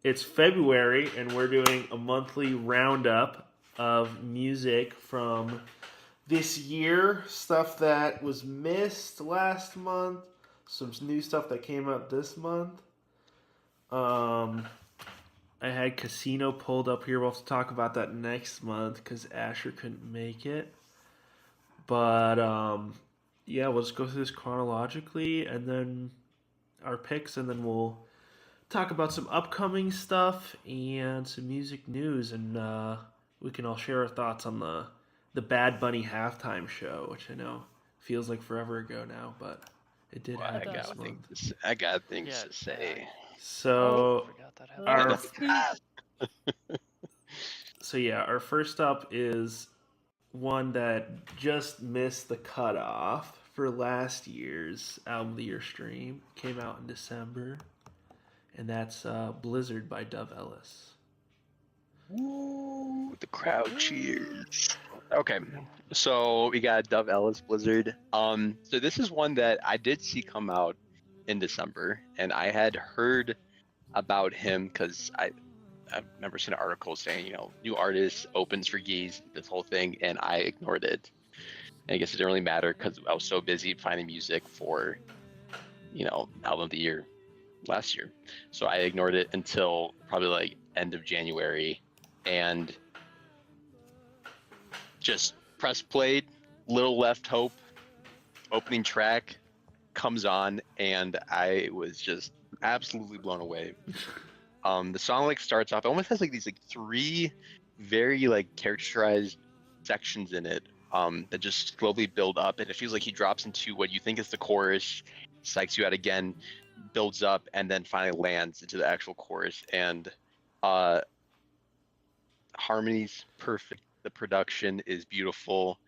It's February, and we're doing a monthly roundup of music from this year. Stuff that was missed last month, some new stuff that came out this month. Um, I had Casino pulled up here. We'll have to talk about that next month because Asher couldn't make it. But yeah, we'll just go through this chronologically and then our picks, and then we'll talk about some upcoming stuff and some music news, and we can all share our thoughts on the Bad Bunny halftime show, which I know feels like forever ago now, but it did Well, happen this month. I got things Yeah, to say. So forgot that our happened. Let's speak. so yeah, our first up is one that just missed the cutoff for last year's album of the year stream. Came out in December, and that's Blizzard by Dove Ellis. Woo, the crowd cheers. Okay, so we got Dove Ellis Blizzard. So this is one that I did see come out in December, and I had heard about him because I remember seeing an article saying, new artist opens for Geese, this whole thing, and I ignored it. And I guess it didn't really matter because I was so busy finding music for, album of the year last year. So I ignored it until probably like end of January, and just press played, Little Left Hope, opening track comes on, and I was just absolutely blown away. The song like starts off, it almost has like these like three very like characterized sections in it that just slowly build up, and it feels like he drops into what you think is the chorus, psychs you out again, builds up, and then finally lands into the actual chorus. And harmony's perfect, the production is beautiful,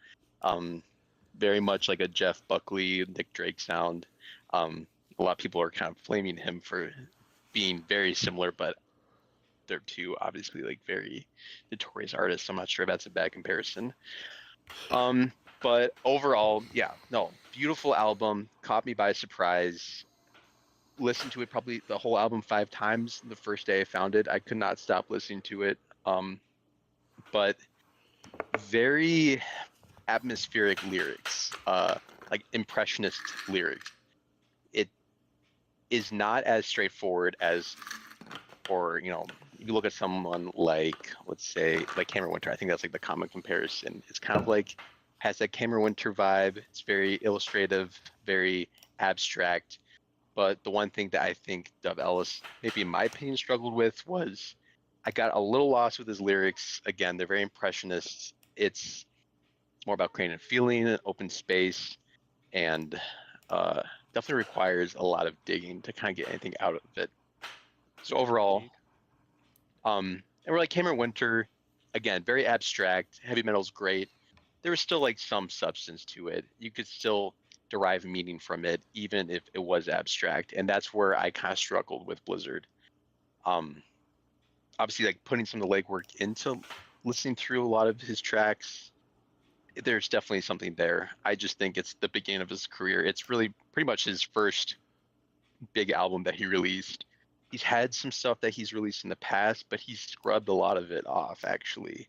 very much like a Jeff Buckley, Nick Drake sound. A lot of people are kind of flaming him for being very similar, but they're two obviously like very notorious artists. I'm not sure if that's a bad comparison. But overall, yeah, no, beautiful album, caught me by surprise. Listened to it probably the whole album 5 times the first day I found it. I could not stop listening to it. But very atmospheric lyrics, like impressionist lyrics. It is not as straightforward as, or you look at someone like, let's say, like Cameron Winter. I think that's like the common comparison. It's kind of like has that Cameron Winter vibe. It's very illustrative, very abstract. But the one thing that I think Dove Ellis, maybe in my opinion, struggled with was I got a little lost with his lyrics. Again, they're very impressionist. It's more about creating a feeling, an open space, and definitely requires a lot of digging to kind of get anything out of it. So overall, and we're like Cameron Winter, again, very abstract. Heavy metal's great. There was still like some substance to it. You could still derive meaning from it, even if it was abstract. And that's where I kind of struggled with Blizzard. Obviously, like putting some of the legwork into listening through a lot of his tracks, there's definitely something there. I just think it's the beginning of his career. It's really pretty much his first big album that he released. He's had some stuff that he's released in the past, but he's scrubbed a lot of it off, actually.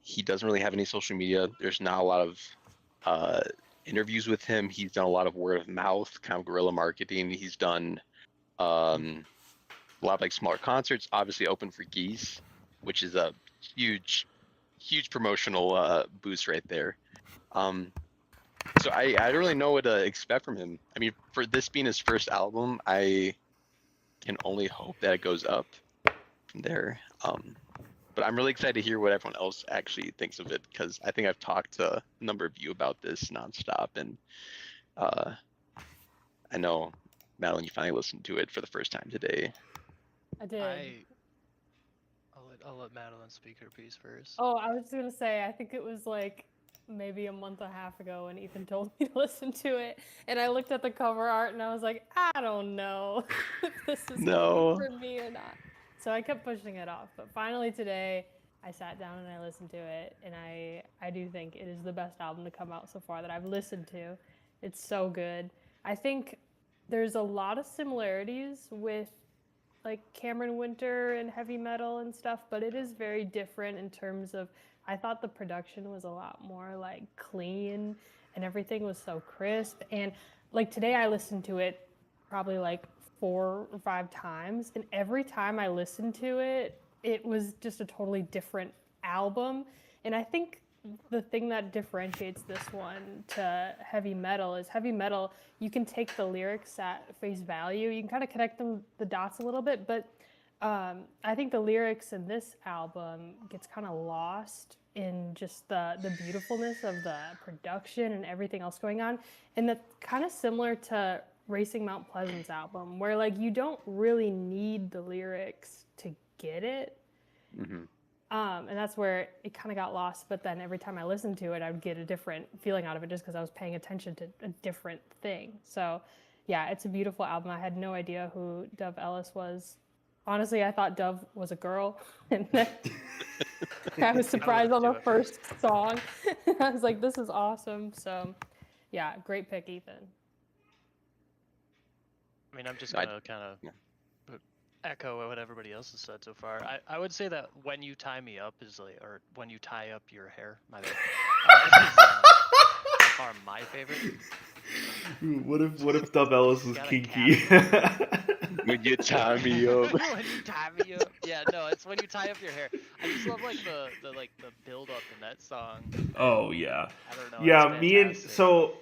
He doesn't really have any social media. There's not a lot of interviews with him. He's done a lot of word of mouth, kind of guerrilla marketing. He's done a lot of like smaller concerts, obviously open for Geese, which is a huge promotional boost right there. So I don't really know what to expect from him. I mean, for this being his first album, I can only hope that it goes up from there. But I'm really excited to hear what everyone else actually thinks of it, because I think I've talked to a number of you about this nonstop, and I know, Madeline, you finally listened to it for the first time today. I did. I'll let Madeline speak her piece first. Oh, I was just gonna say, I think it was like maybe a month and a half ago when Ethan told me to listen to it, and I looked at the cover art and I was like, I don't know if this is No. for me or not. So I kept pushing it off, but finally today I sat down and I listened to it, and I do think it is the best album to come out so far that I've listened to. It's so good. I think there's a lot of similarities with like Cameron Winter and heavy metal and stuff, but it is very different in terms of, I thought the production was a lot more like clean and everything was so crisp. And like today I listened to it probably like 4 or 5 times, and every time I listened to it, it was just a totally different album. And I think the thing that differentiates this one to heavy metal is heavy metal, you can take the lyrics at face value, you can kind of connect the dots a little bit, but I think the lyrics in this album gets kind of lost in just the beautifulness of the production and everything else going on. And that's kind of similar to Racing Mount Pleasant's album, where like you don't really need the lyrics to get it. Mm-hmm. And that's where it kind of got lost. But then every time I listened to it, I would get a different feeling out of it just because I was paying attention to a different thing. So yeah, it's a beautiful album. I had no idea who Dove Ellis was. Honestly, I thought Dove was a girl, and then I was surprised on the first song. I was like, this is awesome. So, yeah, great pick, Ethan. I mean, I'm just going to kind of echo what everybody else has said so far. I would say that When You Tie Me Up is like, or When You Tie Up Your Hair, my bad, is by far my favorite. What if Dove Ellis was kinky? When you tie me up. When you tie me up. Yeah, no, it's when you tie up your hair. I just love like the build up in that song. Oh yeah. I don't know. Yeah, me and so.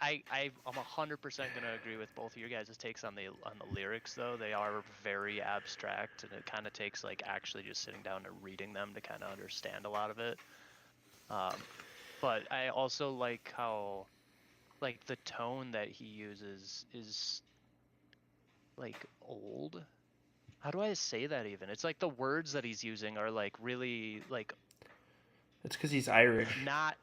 I'm 100% gonna agree with both of your guys' takes on the lyrics though. They are very abstract, and it kind of takes like actually just sitting down and reading them to kind of understand a lot of it. But I also like how, like, the tone that he uses is like old. How do I say that even? It's like the words that he's using are like really like. It's because he's Irish. Not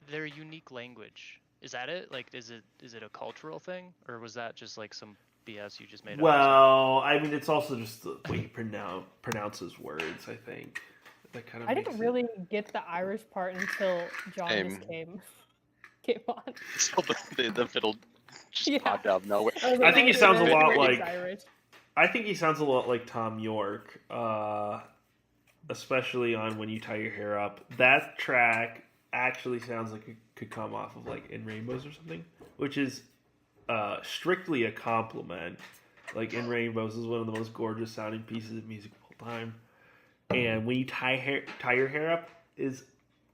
their unique language. Is that it? Like, is it a cultural thing, or was that just like some BS you just made up? Well, I mean, it's also just the way he pronounces words. I think that kind of. I didn't really get the Irish part until John just came on. So the fiddle just popped out of nowhere. I think he sounds a lot like. I think he sounds a lot like Tom York, especially on When You Tie Your Hair Up. That track actually sounds like it could come off of like In Rainbows or something, which is strictly a compliment. Like In Rainbows is one of the most gorgeous sounding pieces of music of all time, and When You Tie Your Hair Up is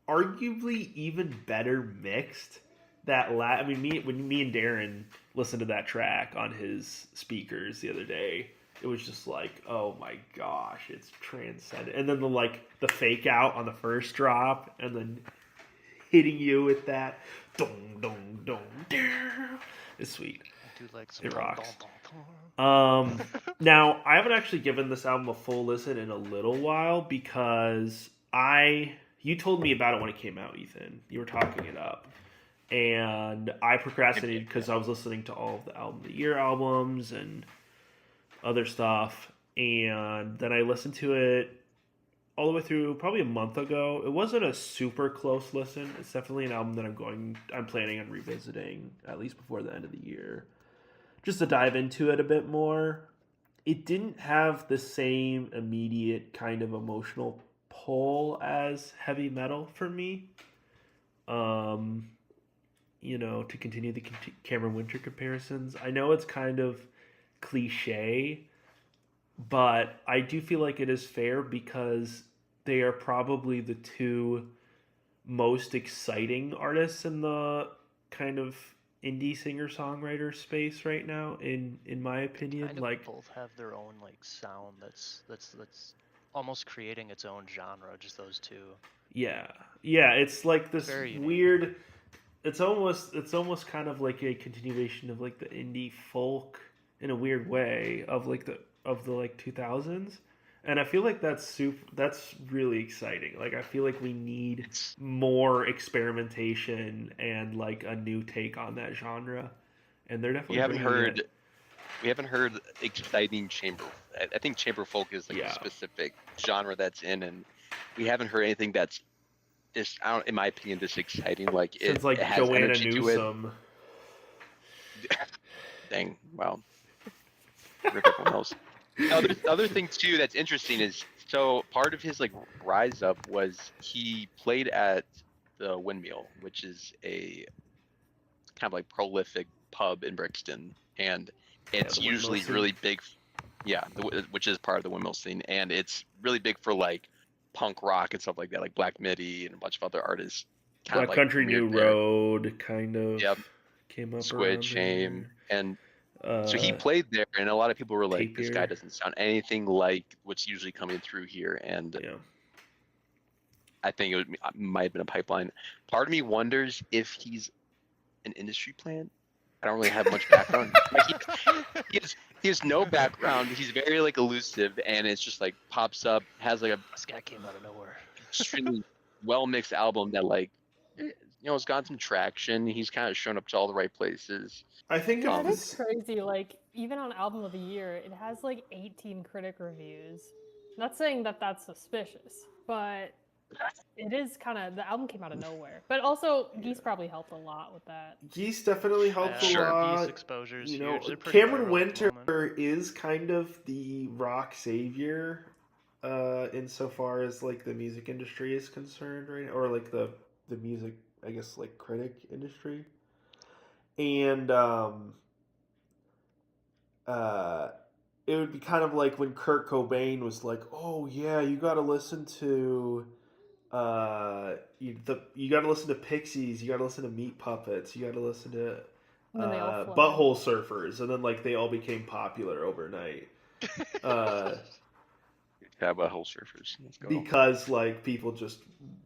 arguably even better mixed. When me and Darren listened to that track on his speakers the other day, it was just like, oh my gosh, it's transcendent. And then the fake out on the first drop, and then hitting you with that dong dong dong. It's sweet. I do like some it rocks. Now I haven't actually given this album a full listen in a little while because you told me about it when it came out, Ethan. You were talking it up. And I procrastinated because I was listening to all of the Album of the Year albums and other stuff. And then I listened to it all the way through probably a month ago. It wasn't a super close listen. It's definitely an album that I'm planning on revisiting at least before the end of the year, just to dive into it a bit more. It didn't have the same immediate kind of emotional pull as heavy metal for me. To continue the Cameron Winter comparisons, I know it's kind of cliche, but I do feel like it is fair because they are probably the two most exciting artists in the kind of indie singer-songwriter space right now, in my opinion. Kind of both have their own sound that's almost creating its own genre. Just those two. Yeah. It's like this very weird. It's almost kind of like a continuation of like the indie folk in a weird way of the 2000s, and I feel like that's really exciting. Like I feel like we need more experimentation and like a new take on that genre, and they're definitely. We haven't heard exciting chamber. I think chamber folk is a specific genre that's in, and we haven't heard anything that's. In my opinion, this exciting. Like it's it has Joanna energy Newsom. To it. Dang! Wow. Rip everyone else. The other thing too that's interesting is, so part of his like rise up was he played at the Windmill, which is a kind of like prolific pub in Brixton, and it's the Windmill usually scene. really big. Yeah, which is part of the Windmill scene, and it's really big for like punk rock and stuff like that, like Black Midi and a bunch of other artists. Kind Black of like Country New premiered there. Road kind of Yep. came up Squid around Shame, and there. so he played there, and a lot of people were like, Tape "This Ear. guy doesn't sound anything like what's usually coming through here." And Yeah. I think it might have been a pipeline. Part of me wonders if he's an industry plant. I don't really have much background. Like he has no background. He's very like elusive, and it's just like pops up, has like a This guy came out of nowhere. extremely well mixed album that like has gotten some traction. He's kind of shown up to all the right places. I think Yeah, if it's this, crazy. Like, even on Album of the Year, it has like 18 critic reviews. Not saying that that's suspicious, but it is kind of, the album came out of nowhere. But also, Geese probably helped a lot with that. Geese definitely helped a Sure. lot. Geese exposures You know, huge. They're pretty Cameron viral at the moment. Winter is kind of the rock savior, insofar as like the music industry is concerned, right? Or like the music, I guess, like critic industry, and it would be kind of like when Kurt Cobain was like, "Oh yeah, you got to listen to." You got to listen to Pixies. You got to listen to Meat Puppets. You got to listen to And then they all flooded. Butthole Surfers, and then like they all became popular overnight. Butthole Surfers. Let's go. Because like people just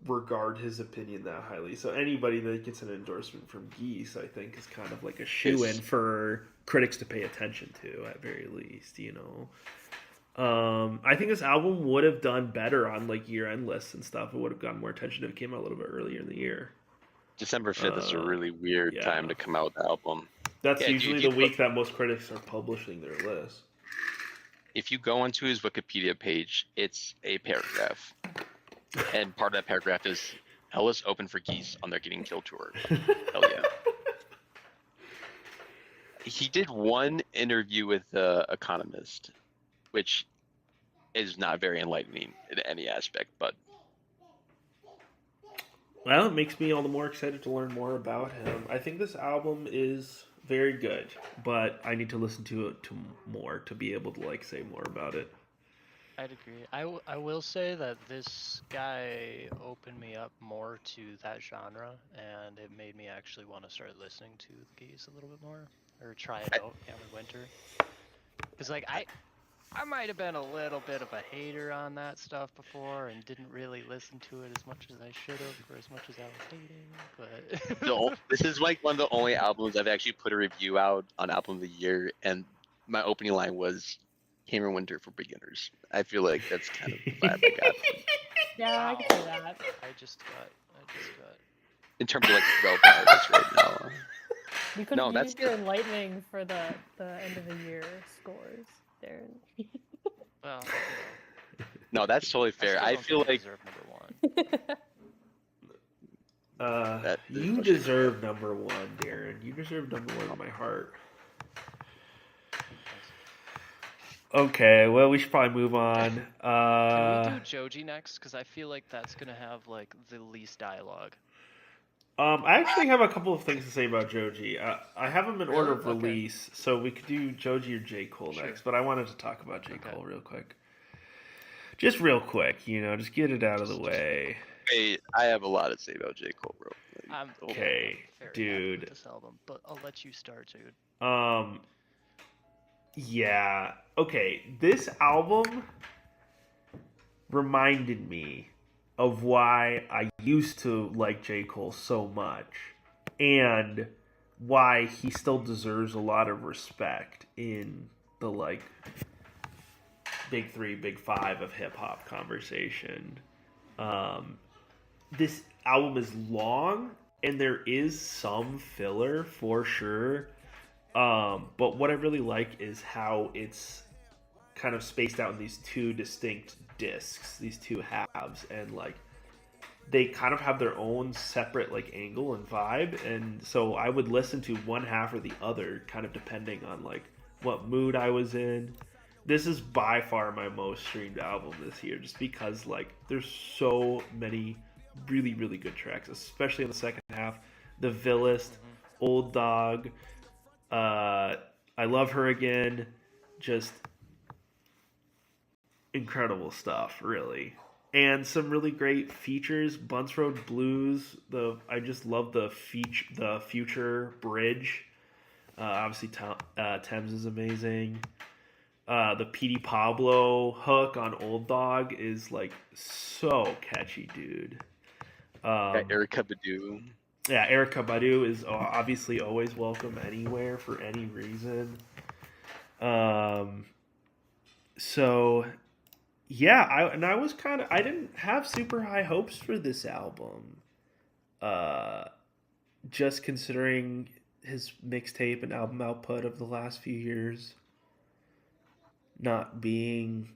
regard his opinion that highly. So anybody that gets an endorsement from Geese, I think, is kind of like a shoe-in for critics to pay attention to, at very least. You know. I think this album would have done better on like year-end lists and stuff. It would have gotten more attention if it came out a little bit earlier in the year. December 5th is a really weird time to come out with the album. That's usually the week that most critics are publishing their list. If you go onto his Wikipedia page, it's a paragraph. And part of that paragraph is Ellis opened for Geese on their Getting Killed tour. Hell yeah. He did one interview with The Economist, which is not very enlightening in any aspect, but well, it makes me all the more excited to learn more about him. I think this album is very good, but I need to listen to it more to be able to like say more about it. I'd agree. I will say that this guy opened me up more to that genre, and it made me actually want to start listening to the Geese a little bit more, or try it out, Cameron Winter. Because like I might have been a little bit of a hater on that stuff before and didn't really listen to it as much as I should have, or as much as I was hating, but... this is like one of the only albums I've actually put a review out on Album of the Year, and my opening line was Cameron Winter for beginners. I feel like that's kind of the vibe I got. Yeah, I can see that. I just got... In terms of like relevant artists right now. You could have used your enlightening for the end of the year scores, Darren. Well, no, that's totally fair. I feel like deserve number one. You deserve number one, Darren. You deserve number one in my heart. Okay, well, we should probably move on. Can we do Joji next? Because I feel like that's gonna have like the least dialogue. I actually have a couple of things to say about Joji. I have them in order of release, so we could do Joji or J. Cole next, but I wanted to talk about J. Cole real quick. Just real quick, just get it out of the way. Hey, I have a lot to say about J. Cole, bro. I'm okay, dude. With this album, but I'll let you start, Jude. Yeah. Okay, this album reminded me of why I used to like J. Cole so much, and why he still deserves a lot of respect in the like big three, big five of hip hop conversation. This album is long, and there is some filler for sure. But what I really like is how it's kind of spaced out in these two distinct discs, these two halves, and like they kind of have their own separate like angle and vibe, and so I would listen to one half or the other kind of depending on like what mood I was in, this is by far my most streamed album this year, just because like there's so many really really good tracks, especially in the second half. The Villist, Old Dog, I Love Her Again, just incredible stuff, really. And some really great features. Bunts Road Blues. I just love the future bridge. Obviously, Thames is amazing. The Petey Pablo hook on Old Dog is like so catchy, dude. Erykah Badu. Yeah, Erykah Badu is obviously always welcome anywhere for any reason. So yeah, I was I didn't have super high hopes for this album. Just considering his mixtape and album output of the last few years not being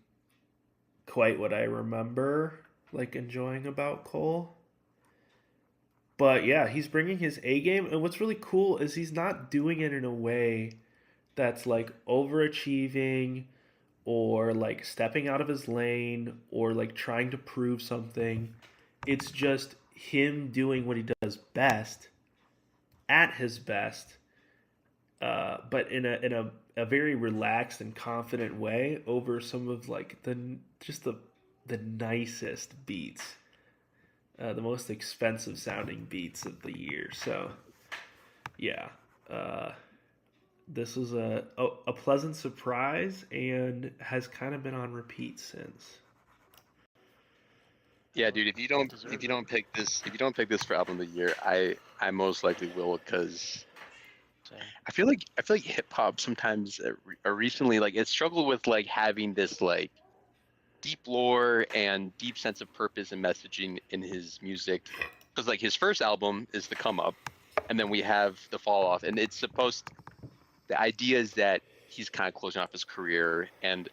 quite what I remember like enjoying about Cole. But yeah, he's bringing his A game, and what's really cool is he's not doing it in a way that's like overachieving or like stepping out of his lane or like trying to prove something. It's just him doing what he does best at his best, but in a very relaxed and confident way over some of like the nicest beats. The most expensive sounding beats of the year. So, yeah, this was a pleasant surprise and has kind of been on repeat since. Yeah, dude. If you don't pick this for album of the year, I most likely will, because I feel like hip hop sometimes recently like it struggled with like having this like deep lore and deep sense of purpose and messaging in his music, because like his first album is the Come Up, and then we have the Fall Off, and the idea is that he's kind of closing off his career, and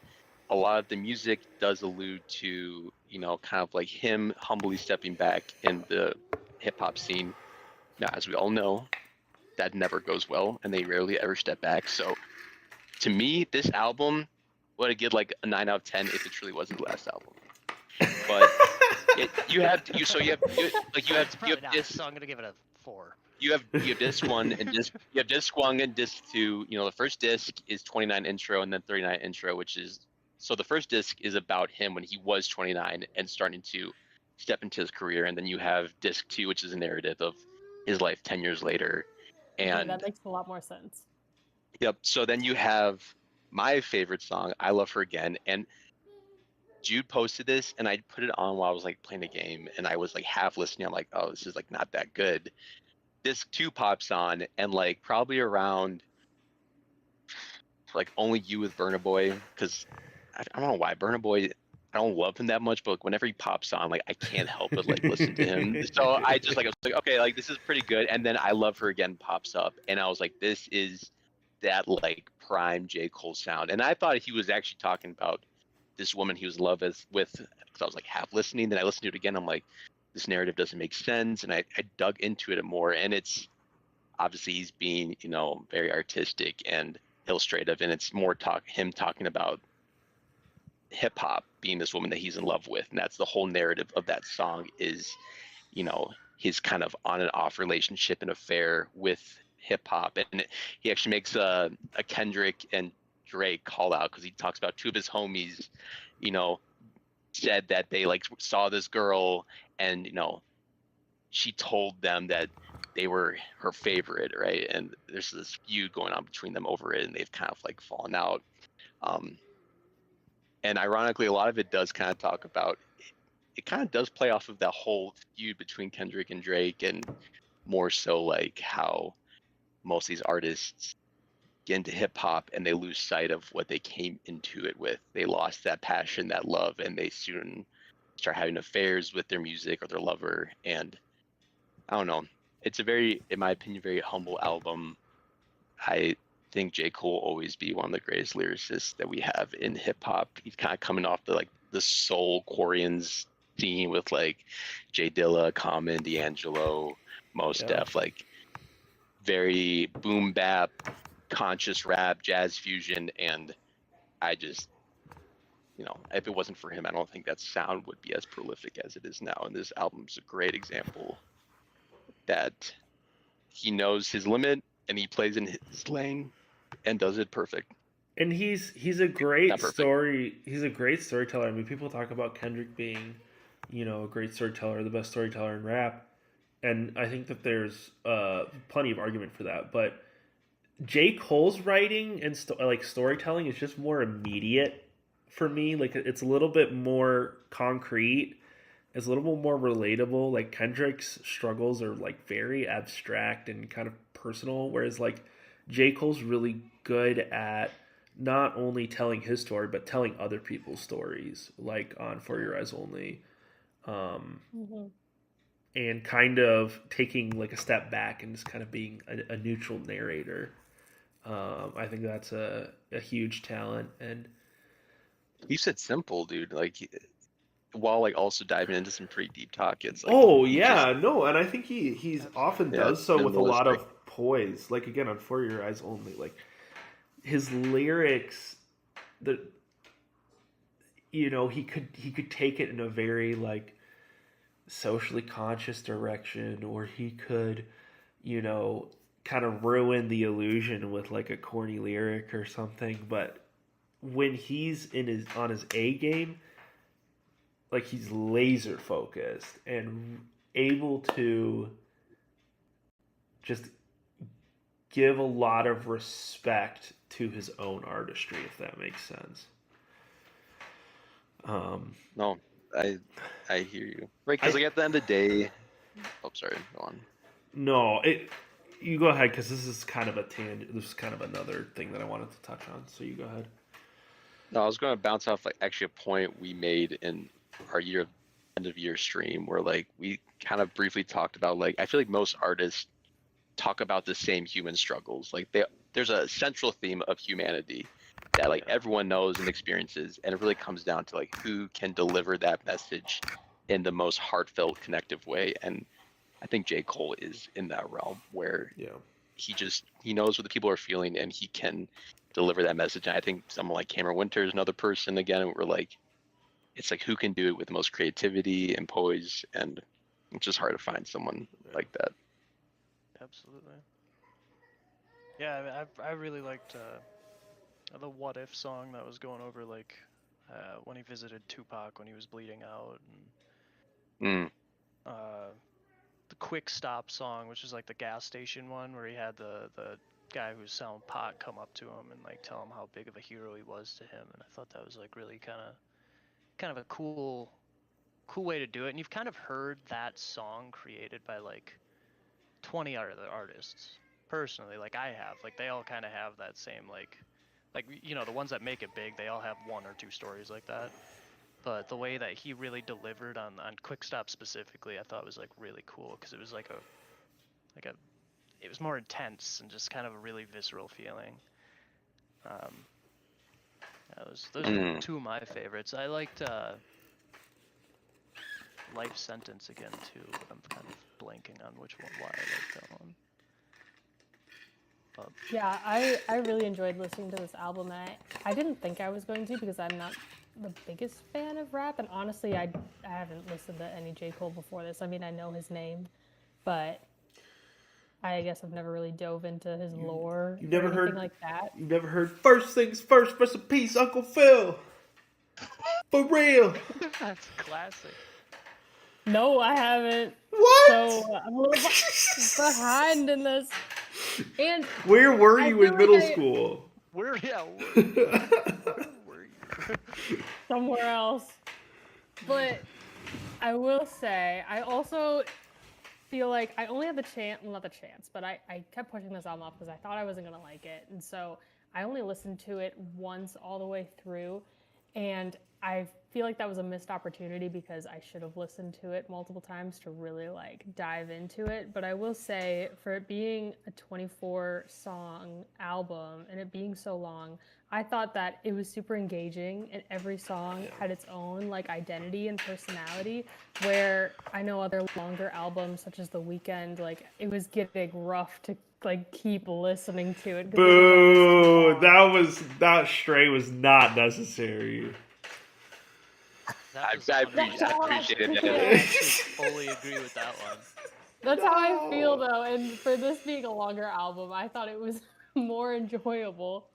a lot of the music does allude to, you know, kind of like him humbly stepping back in the hip hop scene. Now, as we all know, that never goes well, and they rarely ever step back. So to me, this album would have get like a 9 out of 10 if it truly wasn't the last album. But you have this. So I'm gonna give it a 4. You have disc 1 and you have disc 1 and disc 2. You know, the first disc is 29 intro and then 39 intro, which is, so the first disc is about him when he was 29 and starting to step into his career, and then you have disc 2, which is a narrative of his life 10 years later. And that makes a lot more sense. Yep. So then you have my favorite song, I Love Her Again. And Jude posted this, and I put it on while I was like playing a game, and I was like half listening. I'm like, oh, this is like not that good. Disc 2 pops on, and like probably around like Only You with Burna Boy, because I don't know why Burna Boy, I don't love him that much, but like, whenever he pops on, like I can't help but like listen to him. So I was like, okay, like this is pretty good. And then I Love Her Again pops up, and I was like, this is that like prime J. Cole sound. And I thought he was actually talking about this woman he was in love with, because I was like half listening. Then I listened to it again. I'm like, this narrative doesn't make sense. And I dug into it more, and it's obviously he's being, you know, very artistic and illustrative, and it's more him talking about hip hop being this woman that he's in love with. And that's the whole narrative of that song is, you know, his kind of on and off relationship and affair with hip hop. And he actually makes a Kendrick and Drake call out, because he talks about 2 of his homies, you know, said that they like saw this girl, and you know, she told them that they were her favorite, right? And there's this feud going on between them over it, and they've kind of like fallen out. And ironically, a lot of it does kind of talk about, it kind of does play off of that whole feud between Kendrick and Drake, and more so like how most of these artists get into hip hop and they lose sight of what they came into it with. They lost that passion, that love, and they soon start having affairs with their music or their lover. And I don't know. It's a very, in my opinion, very humble album. I think J. Cole will always be one of the greatest lyricists that we have in hip hop. He's kind of coming off the soul Quarians scene with like J Dilla, Common, D'Angelo, Mos Def, like very boom bap, conscious rap, jazz fusion, and I just if it wasn't for him, I don't think that sound would be as prolific as it is now. And this album's a great example that he knows his limit and he plays in his lane and does it perfect. And he's a great Not perfect. he's a great storyteller. I mean, people talk about Kendrick being, a great storyteller, the best storyteller in rap, and I think that there's plenty of argument for that. But J. Cole's writing and storytelling is just more immediate for me. Like, it's a little bit more concrete. It's a little bit more relatable. Like, Kendrick's struggles are like very abstract and kind of personal, whereas like J. Cole's really good at not only telling his story but telling other people's stories, like on For Your Eyes Only, and kind of taking like a step back and just kind of being a neutral narrator. I think that's a huge talent. And You said simple, dude. Like, while like also diving into some pretty deep talk, it's like, and I think he's often does so with a lot minimalistic. of poise. Like, again, on For Your Eyes Only, like his lyrics, he could take it in a very like socially conscious direction, or he could, kind of ruin the illusion with like a corny lyric or something. But when he's on his A game, like, he's laser focused and able to just give a lot of respect to his own artistry, if that makes sense. No, I hear you. Right, because like at the end of the day, oh, sorry, go on. No, you go ahead, because this is kind of a tangent. This is kind of another thing that I wanted to touch on. So you go ahead. No, I was going to bounce off like actually a point we made in our end of year stream where like we kind of briefly talked about, like, I feel like most artists talk about the same human struggles. Like, there's a central theme of humanity that like everyone knows and experiences, and it really comes down to like who can deliver that message in the most heartfelt, connective way. And I think J. Cole is in that realm where he knows what the people are feeling and he can deliver that message. And I think someone like Cameron Winter is another person, again, we're like, it's like who can do it with the most creativity and poise, and it's just hard to find someone like that. Absolutely. Yeah, I mean, I really liked the What If song that was going over like when he visited Tupac when he was bleeding out, and the Quick Stop song, which is like the gas station one where he had the guy who was selling pot come up to him and like tell him how big of a hero he was to him, and I thought that was like really kind of a cool way to do it. And you've kind of heard that song created by like 20 other artists personally, like I have. Like, they all kind of have that same like the ones that make it big, they all have one or two stories like that. But the way that he really delivered on Quick Stop specifically, I thought was like really cool, because it was like it was more intense and just kind of a really visceral feeling. Those are two of my favorites. I liked Life Sentence again too. I'm kind of blanking on why I like that one. Yeah, I really enjoyed listening to this album. I didn't think I was going to, because I'm not the biggest fan of rap, and honestly, I haven't listened to any J. Cole before this. I mean, I know his name, but I guess I've never really dove into his lore. You never heard like that. You never heard First Things First, rest in peace, Uncle Phil. For real. That's classic. No, I haven't. What? So I'm a little behind in this. And where were you in middle school? Where were you? Somewhere else. But I will say, I also feel like I only had the chance, well, not the chance, but I kept pushing this album off because I thought I wasn't going to like it. And so I only listened to it once all the way through. And I feel like that was a missed opportunity, because I should have listened to it multiple times to really like dive into it. But I will say, for it being a 24-song album and it being so long, I thought that it was super engaging, and every song had its own like identity and personality, where I know other longer albums such as The Weeknd, like it was getting rough to like keep listening to it. Boo! That stray was not necessary. That was I 100% appreciated I that. actually fully agree with that one. That's how I feel though, and for this being a longer album, I thought it was more enjoyable.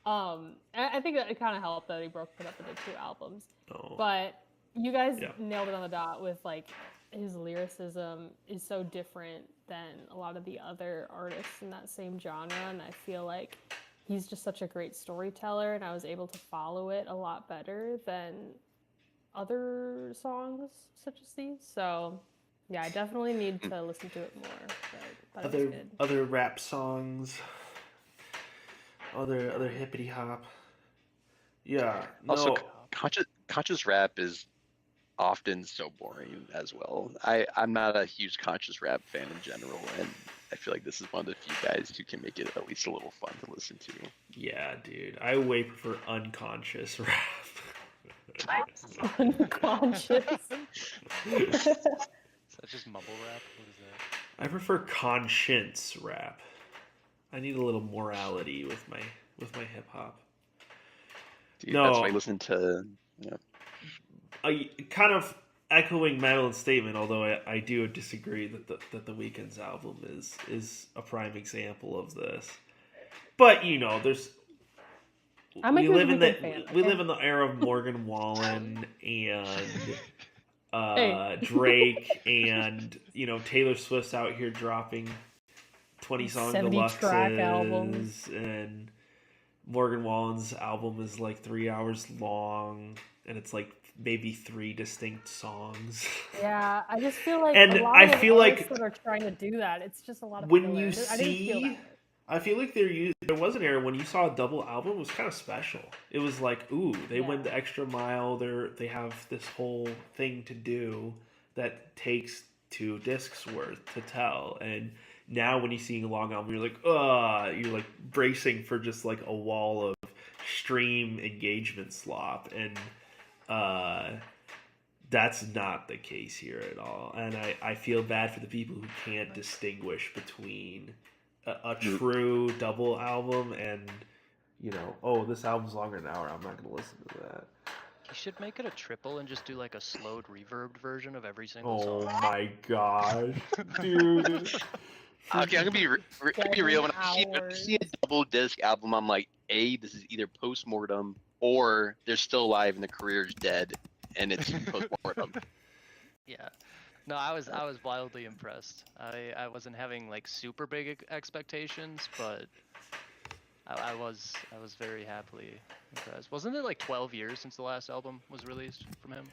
I think that it kind of helped that he broke it up into 2 albums. Oh. But you guys Yeah. nailed it on the dot with like his lyricism is so different than a lot of the other artists in that same genre, and I feel like he's just such a great storyteller, and I was able to follow it a lot better than other songs such as these. So yeah, I definitely need to listen to it more. But it was good. Other rap songs, other hippity hop. Yeah. No. Also, conscious rap is often so boring as well. I'm not a huge conscious rap fan in general, and I feel like this is one of the few guys who can make it at least a little fun to listen to. Yeah, dude. I way prefer unconscious rap. Unconscious. Is that just mumble rap? What is that? I prefer conscience rap. I need a little morality with my hip hop. Dude, No. that's why I listen to. Yeah. I kind of echoing Madeline's statement, although I do disagree that the Weeknd's album is a prime example of this. But there's we live in the era of Morgan Wallen and Drake and Taylor Swift's out here dropping 20 song 70-track deluxes albums. and Morgan Wallen's album is like 3 hours long and it's like maybe 3 distinct songs. Yeah, I just feel like And a lot I of feel like artists that are trying to do that, it's just a lot of when filler. you I didn't feel see, that. I feel like there was an era when you saw a double album, it was kind of special. It was like, ooh, they went the extra mile. They have this whole thing to do that takes 2 discs worth to tell. And now when you see a long album, you're like bracing for just like a wall of stream engagement slop. And that's not the case here at all. And I feel bad for the people who can't distinguish between a true double album and this album's longer than an hour, I'm not going to listen to that. You should make it a triple and just do like a slowed reverbed version of every single Oh song. my gosh, dude. Okay, I'm gonna be real. When I hours. see a double disc album, I'm like, this is either post-mortem or they're still alive and the career's dead, and it's post-mortem. Yeah. No, I was wildly impressed. I wasn't having like super big expectations, but I was very happily impressed. Wasn't it like 12 years since the last album was released from him?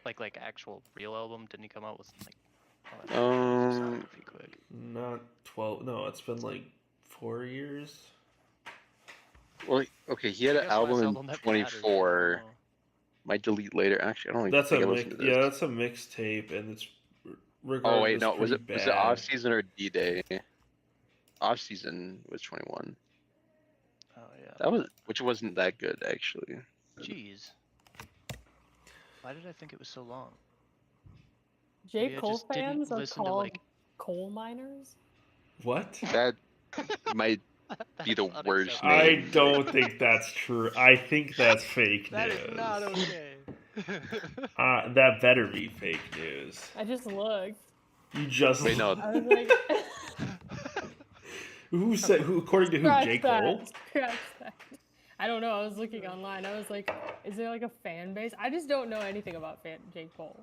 Like actual real album? Didn't he come out with like? Pretty quick. Not 12. No, it's been like 4 years. Well, okay, he had an album in 24. Might delete later. Actually, I don't That's think I a listened to this. that's a mixtape, and it's. Oh wait, no, was it bad. off season or D-Day? Off season was 21. Oh yeah. Which wasn't that good actually. Jeez. Why did I think it was so long? J. Maybe I Cole just didn't fans are listen to, called like- coal miners? What? That might be the That's worst unacceptable. name. I don't think that's true. I think that's fake That news. is not okay. That better be fake news. I just looked. You just Wait, no. I was like, Who said who? According to who? scratch J. that, Cole. scratch that. I don't know. I was looking online. I was like, is there like a fan base? I just don't know anything about J. Cole.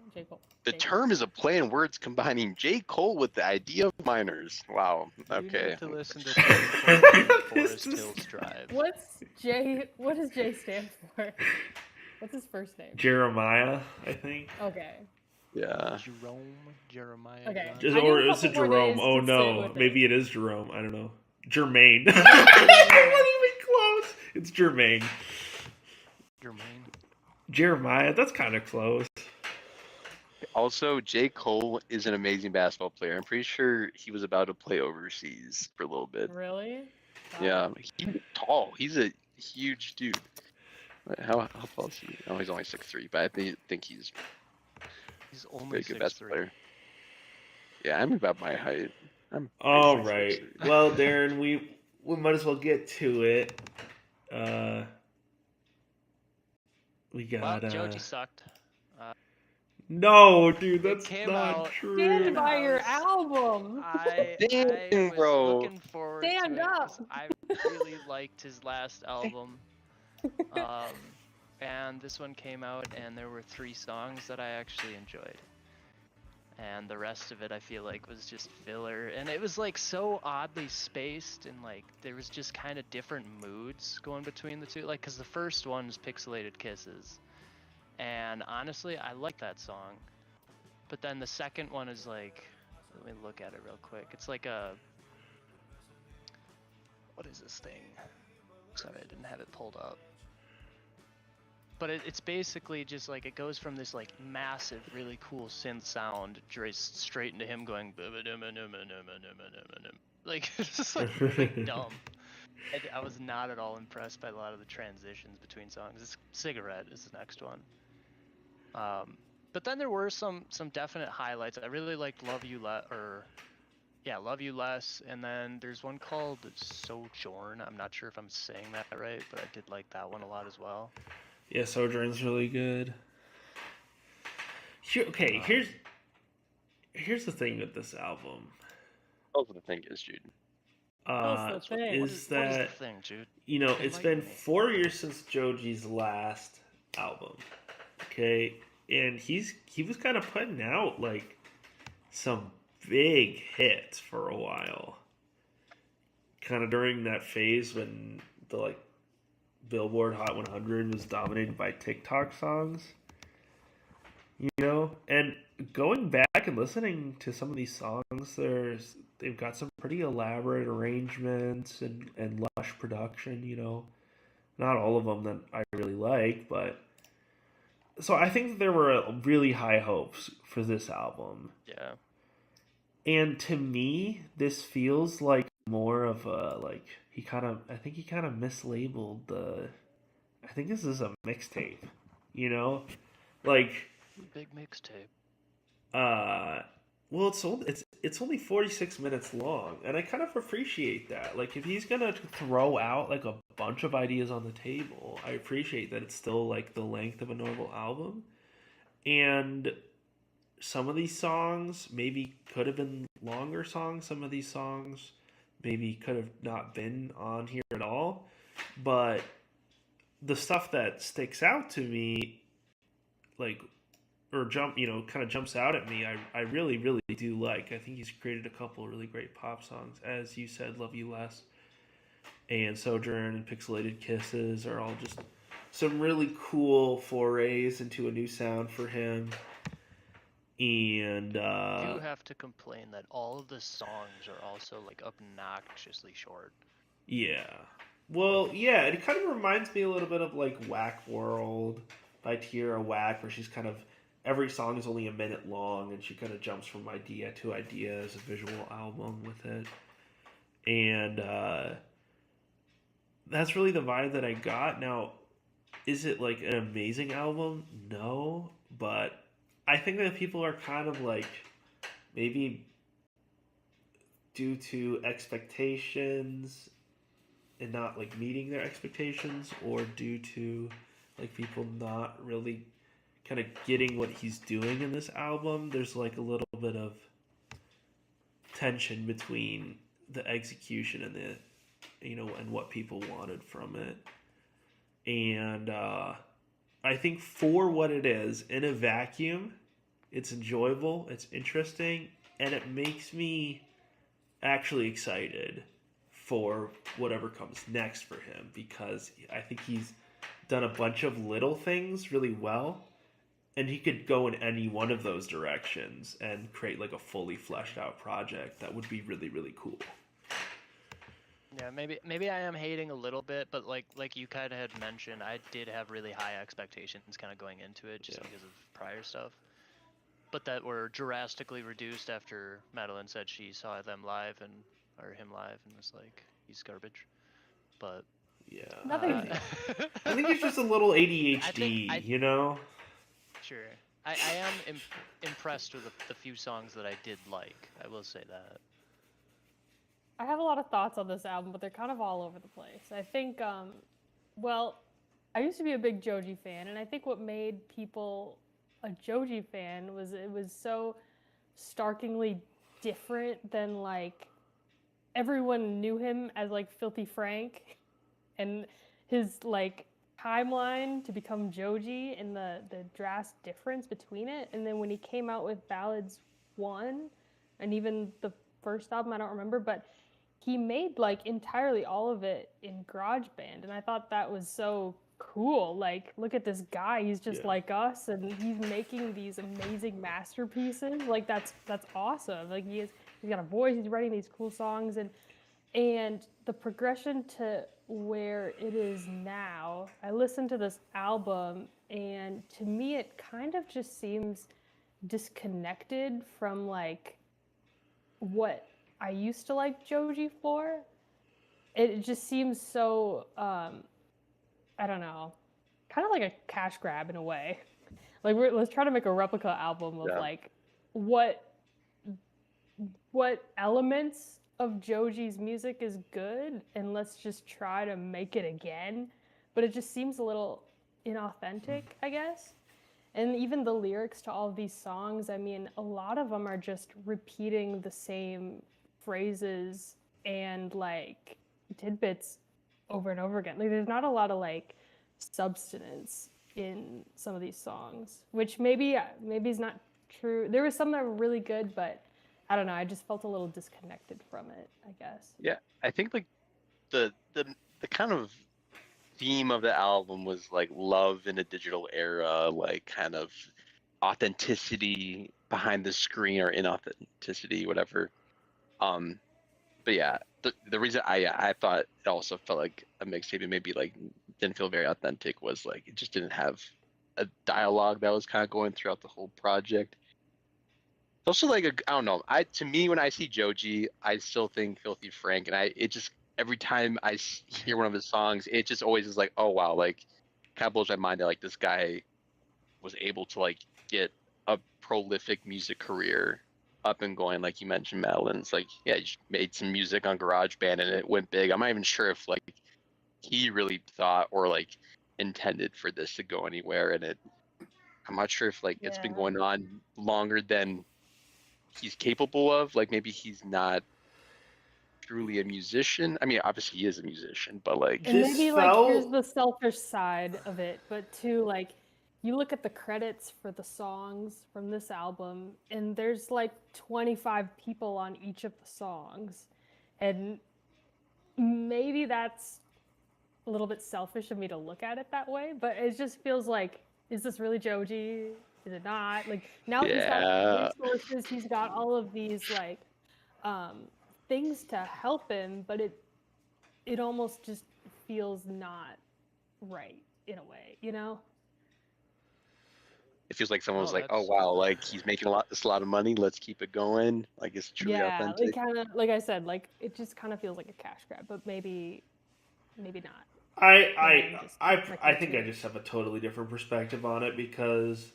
The term is a play on words combining J. Cole with the idea of miners. Wow. You Okay. need to listen to Forest This is- Hills Drive. What does J stand for? What's his first name? Jeremiah, I think. Okay. Yeah. Jeremiah. Okay. John. I need a Or is it couple more Jerome? days Oh to sit no, with it. maybe it is Jerome. I don't know. Jermaine. Not even close. It's Jermaine. Jermaine. Jeremiah. That's kind of close. Also, J. Cole is an amazing basketball player. I'm pretty sure he was about to play overseas for a little bit. Really? Yeah, he's tall. He's a huge dude. How tall is he? Oh, he's only 6'3", but I think he's He's a only very good 6'3". basketball player. Yeah, I'm about my height. I'm All basically right. 6'3". Well, Darren, we might as well get to it. We got Well, Joji sucked. No, dude, It that's came not out- true. Stand by I your was- album. I Dang, was bro. looking forward Stand to it up. because I really liked his last album. And this one came out, and there were 3 songs that I actually enjoyed. And the rest of it, I feel like, was just filler. And it was like so oddly spaced, and like there was just kind of different moods going between the two. Like, because the first one is Pixelated Kisses, and honestly, I like that song. But then the second one is like, let me look at it real quick. It's like a, what is this thing? Sorry, I didn't have it pulled up. But it's basically just like, it goes from this like massive, really cool synth sound straight into him going like it's just like really dumb. I was not at all impressed by a lot of the transitions between songs. It's Cigarette is the next one. But then there were some definite highlights. I really liked Love You Less, and then there's one called Sojourn. I'm not sure if I'm saying that right, but I did like that one a lot as well. Yeah, Sojourn's really good. Here's the thing with this album. Also, the thing is, Jude. What's the thing? What is the thing, Jude? You know, it's been Enlighten me. 4 years since Joji's last album. Okay, and he was kind of putting out like some big hits for a while. Kind of during that phase when the like Billboard Hot 100 was dominated by TikTok songs. You know, and going back and listening to some of these songs, they've got some pretty elaborate arrangements and lush production, you know. Not all of them that I really like, but so I think that there were really high hopes for this album. Yeah. And to me, this feels like more of a like I think he kind of mislabeled I think this is a mixtape, you know, like Big mixtape. well, it's only 46 minutes long, and I kind of appreciate that. Like, if he's gonna throw out like a bunch of ideas on the table, I appreciate that it's still like the length of a normal album. And some of these songs maybe could have been longer songs. Some of these songs maybe could have not been on here at all. But the stuff that sticks out to me, like, or kind of jumps out at me, I really, really do like. I think he's created a couple of really great pop songs. As you said, Love You Less and Sojourn and Pixelated Kisses are all just some really cool forays into a new sound for him. And I do have to complain that all of the songs are also like obnoxiously short. Yeah. Well, yeah, it kind of reminds me a little bit of like Whack World by Tierra Whack, where she's kind of, every song is only a minute long, and she kind of jumps from idea to idea as a visual album with it. And that's really the vibe that I got. Now, is it like an amazing album? No, but I think that people are kind of like, maybe due to expectations and not like meeting their expectations, or due to like people not really kind of getting what he's doing in this album, there's like a little bit of tension between the execution and the, you know, and what people wanted from it. And I think for what it is, in a vacuum, it's enjoyable, it's interesting, and it makes me actually excited for whatever comes next for him, because I think he's done a bunch of little things really well, and he could go in any one of those directions and create like a fully fleshed out project that would be really, really cool. Yeah, maybe I am hating a little bit, but like you kind of had mentioned, I did have really high expectations kind of going into it just because of prior stuff, but that were drastically reduced after Madeline said she saw them live or him live and was like, he's garbage. But yeah, Nothing. I think it's just a little ADHD, you know. Sure, I am impressed with the few songs that I did like. I will say that. I have a lot of thoughts on this album, but they're kind of all over the place. I think, well, I used to be a big Joji fan, and I think what made people a Joji fan was it was so starkingly different than like everyone knew him as like Filthy Frank, and his like timeline to become Joji and the drastic difference between it. And then when he came out with Ballads 1 and even the first album, I don't remember, but he made like entirely all of it in GarageBand, and I thought that was so cool. Like, look at this guy, he's just like us, and he's making these amazing masterpieces. Like, that's awesome. Like, he's got a voice, he's writing these cool songs, and the progression to where it is now. I listened to this album, and to me it kind of just seems disconnected from like what I used to like Joji for. It just seems so, I don't know, kind of like a cash grab in a way. Like, let's try to make a replica album of like what elements of Joji's music is good, and let's just try to make it again. But it just seems a little inauthentic, I guess. And even the lyrics to all of these songs, I mean, a lot of them are just repeating the same phrases and like tidbits over and over again. Like, there's not a lot of like substance in some of these songs, which maybe is not true. There was some that were really good, but I don't know, I just felt a little disconnected from it, I guess. Yeah, I think like the kind of theme of the album was like love in a digital era, like kind of authenticity behind the screen or inauthenticity, whatever. But yeah, the reason I thought it also felt like a mixtape and maybe like didn't feel very authentic was like it just didn't have a dialogue that was kind of going throughout the whole project. It's also like I don't know. To me when I see Joji, I still think Filthy Frank, and it just every time I hear one of his songs, it just always is like, oh wow, like kind of blows my mind that like this guy was able to like get a prolific music career up and going. Like you mentioned, Madeline, it's like yeah, he made some music on GarageBand and it went big. I'm not even sure if like he really thought or like intended for this to go anywhere, and I'm not sure if like it's been going on longer than he's capable of. Like maybe he's not truly a musician. I mean, obviously he is a musician, but like and maybe like here's the selfish side of it, but too like you look at the credits for the songs from this album and there's like 25 people on each of the songs, and maybe that's a little bit selfish of me to look at it that way, but it just feels like, is this really Joji? Is it not? Like, now he's got resources, he's got all of these like things to help him, but it almost just feels not right in a way, you know? it feels like someone was like, oh wow, like he's making a lot of money, let's keep it going. Like it's truly authentic. It kind of, like I said, like it just kind of feels like a cash grab, but maybe not. I think I just have a totally different perspective on it, because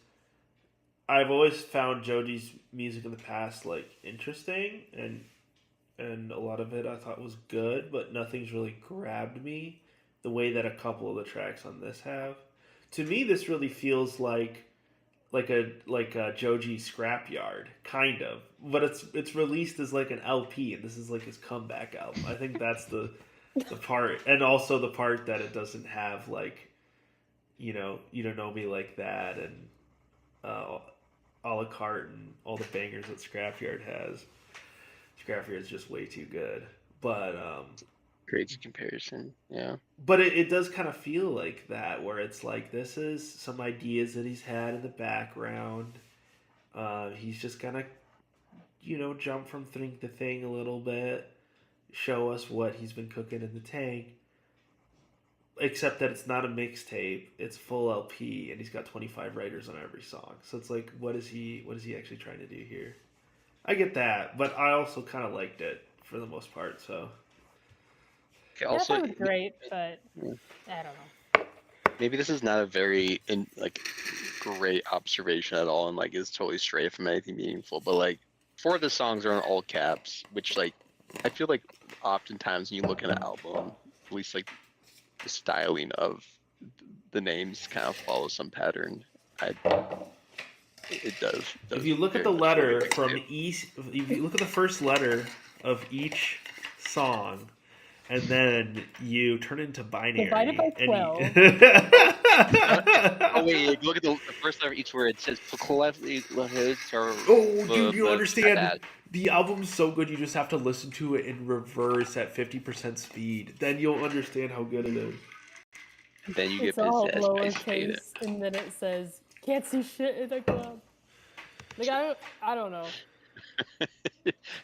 I've always found Joji's music in the past like interesting, and a lot of it I thought was good, but nothing's really grabbed me the way that a couple of the tracks on this have. To me, this really feels like a Joji scrapyard, kind of, but it's released as like an LP, and this is like his comeback album. I think that's the part, and also the part that it doesn't have like, you don't know me like that, and a la carte and all the bangers that Scrapyard has. Scrapyard's just way too good, but Great comparison, yeah. But it does kind of feel like that, where it's like this is some ideas that he's had in the background. He's just gonna, jump from thing to thing a little bit, show us what he's been cooking in the tank. Except that it's not a mixtape; it's full LP, and he's got 25 writers on every song. So it's like, what is he actually trying to do here? I get that, but I also kind of liked it for the most part. So. Okay, also, that was great, but I don't know. Maybe this is not a very great observation at all, and like is totally straight from anything meaningful. But like, 4 of the songs are in all caps, which like I feel like oftentimes when you look at an album, at least like the styling of the names kind of follow some pattern. It does. If you look at the letter from each, if you look at the first letter of each song, and then you turn into binary. Divide it by 12. Oh wait, look at the first letter of each word. It says Oh, dude, you understand? The album's so good, you just have to listen to it in reverse at 50% speed. Then you'll understand how good it is. And then you get It's all possessed by lowercase, and then it says, "Can't see shit in the club." Like I don't know.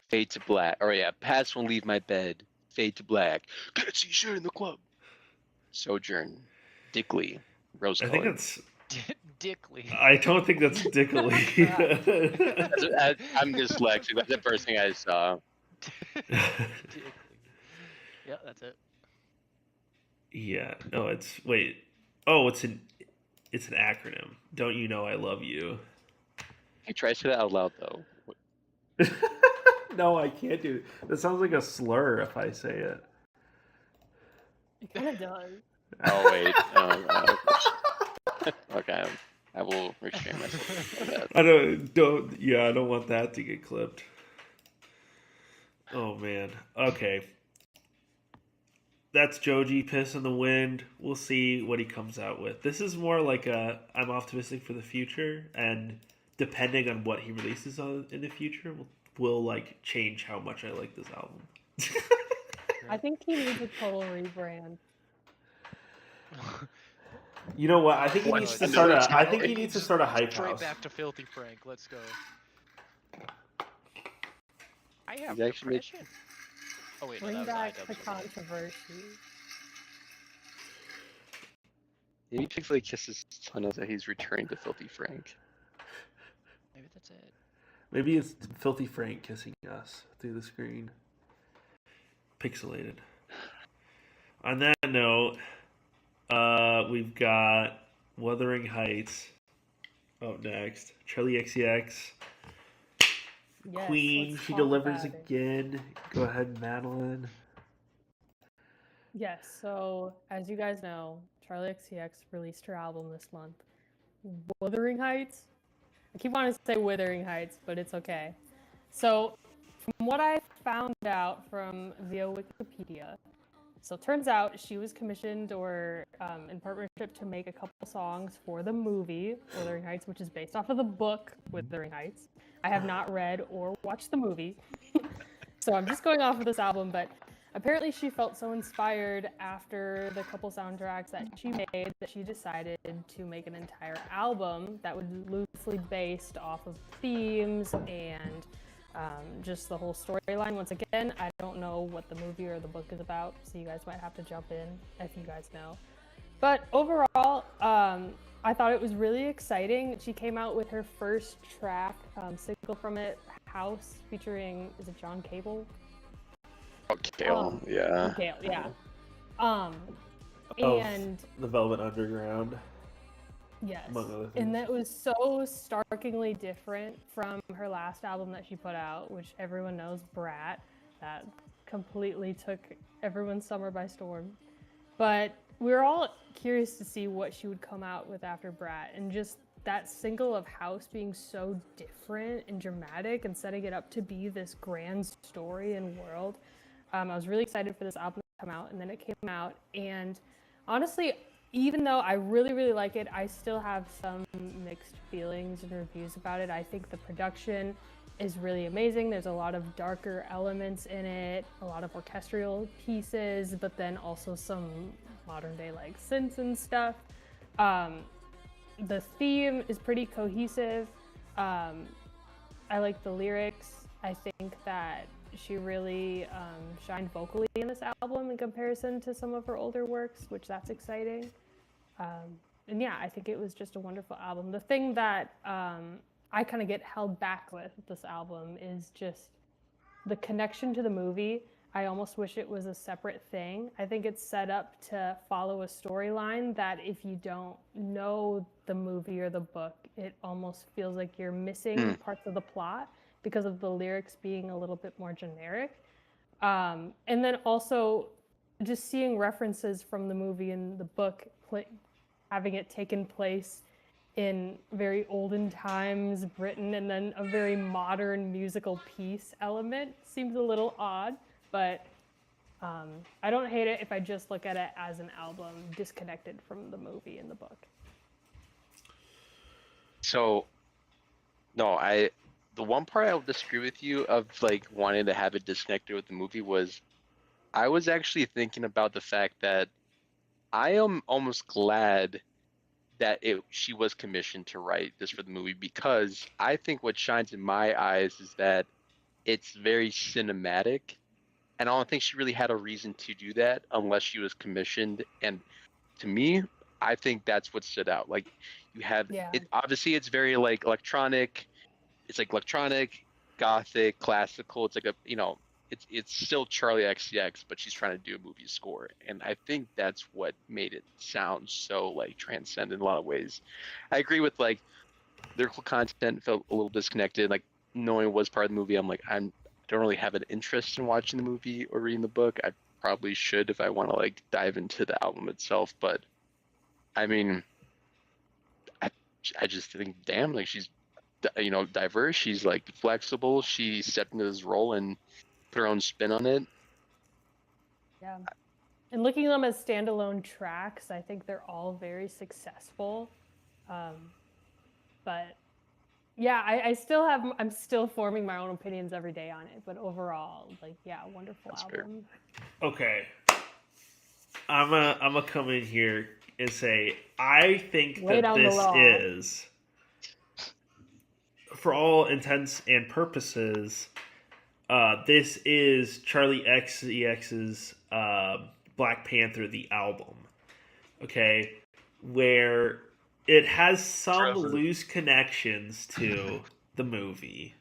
Fade to black. Oh yeah, Pats won't leave my bed. Fade to black. Can't see shit in the club. Sojourn. Dickley. Rose I think that's. Dickley. I don't think that's Dickley. I'm dyslexic. That's the first thing I saw. Dickley. Yeah, that's it. Yeah. No, it's wait. Oh, it's an acronym. Don't you know I love you? Hey, try to say that out loud though. No, I can't do it. That sounds like a slur if I say it. It kind of does. Oh wait. Okay, I will restrain myself from that. I don't want that to get clipped. Oh man. Okay. That's Joji, Piss in the Wind. We'll see what he comes out with. This is more like I'm optimistic for the future, and depending on what he releases in the future will like change how much I like this album. I think he needs a total rebrand. You know what? I think he needs to start a hype Straight house. back to Filthy Frank. Let's go. I have He's actually- depression. Oh wait, no, Bring that back was the IW. controversy. Maybe Pixley kisses tunnels that he's returning to Filthy Frank. Maybe that's it. Maybe it's Filthy Frank kissing us through the screen. Pixelated. On that note, we've got Wuthering Heights up next. Charli XCX. Yes, Queen, let's she talk delivers about it. again. Go ahead, Madeline. Yes, so as you guys know, Charli XCX released her album this month. Wuthering Heights? I keep wanting to say Wuthering Heights, but it's okay. So, from what I found out from via Wikipedia, so it turns out she was commissioned or in partnership to make a couple songs for the movie Wuthering Heights, which is based off of the book Wuthering Heights. I have not read or watched the movie, so I'm just going off of this album, but apparently she felt so inspired after the couple soundtracks that she made that she decided to make an entire album that was loosely based off of themes and just the whole storyline. Once again, I don't know what the movie or the book is about, so you guys might have to jump in if you guys know. But overall, I thought it was really exciting. She came out with her first track, single from it, House, featuring, is it John Cable? Oh, Kale, yeah. Kale, yeah. Of And the Velvet Underground. yes, Among other things. and that was so starkly different from her last album that she put out, which everyone knows, Brat. That completely took everyone's summer by storm. But we were all curious to see what she would come out with after Brat, and just that single of House being so different and dramatic and setting it up to be this grand story and world. I was really excited for this album to come out, and then it came out, and honestly, even though I really, really like it, I still have some mixed feelings and reviews about it. I think the production is really amazing. There's a lot of darker elements in it, a lot of orchestral pieces, but then also some modern day like synths and stuff. The theme is pretty cohesive. I like the lyrics. I think that she really shined vocally in this album in comparison to some of her older works, which that's exciting. And yeah, I think it was just a wonderful album. The thing that I kind of get held back with this album is just the connection to the movie. I almost wish it was a separate thing. I think it's set up to follow a storyline that if you don't know the movie or the book, it almost feels like you're missing parts of the plot because of the lyrics being a little bit more generic. And then also just seeing references from the movie and the book, having it taken place in very olden times Britain, and then a very modern musical piece element seems a little odd, but I don't hate it if I just look at it as an album disconnected from the movie and the book. So, no, the one part I would disagree with you of like wanting to have it disconnected with the movie was I was actually thinking about the fact that I am almost glad that she was commissioned to write this for the movie, because I think what shines in my eyes is that it's very cinematic, and I don't think she really had a reason to do that unless she was commissioned. And to me, I think that's what stood out. Like, you have it, obviously it's very like electronic. It's like electronic, gothic, classical. It's like it's still Charlie XCX, but she's trying to do a movie score, and I think that's what made it sound so like transcendent in a lot of ways. I agree with like lyrical content felt a little disconnected. Like, knowing it was part of the movie, I'm like, I don't really have an interest in watching the movie or reading the book. I probably should if I want to like dive into the album itself, but I mean, I I just think, damn, like she's diverse. She's like flexible. She stepped into this role and put her own spin on it. Yeah. And looking at them as standalone tracks, I think they're all very successful. But yeah, I'm still forming my own opinions every day on it. But overall, like, yeah, wonderful That's album. fair. Okay. I'm gonna come in here and say I think that this is, for all intents and purposes, this is Charli XCX's Black Panther the album. Okay, where it has some loose connections to the movie,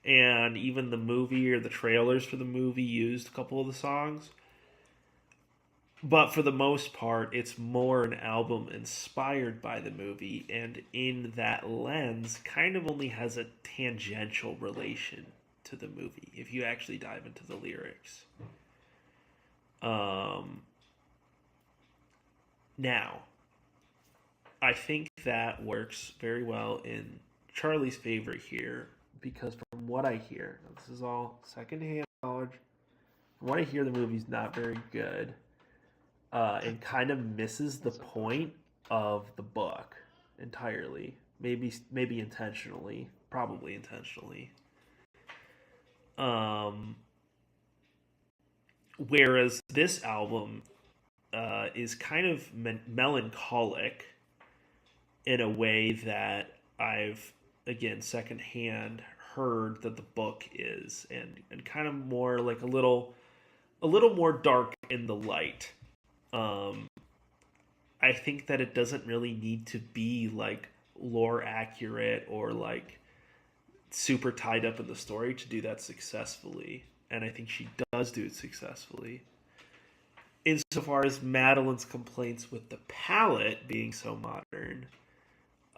and even the movie or the trailers for the movie used a couple of the songs. But for the most part, it's more an album inspired by the movie, and in that lens, kind of only has a tangential relation to the movie, if you actually dive into the lyrics. Now, I think that works very well in Charli's favor here, because from what I hear, this is all secondhand knowledge, from what I hear, the movie's not very good. And kind of misses the point of the book entirely. Maybe intentionally, probably intentionally. Whereas this album is kind of melancholic in a way that I've, again, secondhand heard that the book is, and kind of more like a little more dark in the light. I think that it doesn't really need to be like lore accurate or like super tied up in the story to do that successfully, and I think she does do it successfully. Insofar as Madeline's complaints with the palette being so modern,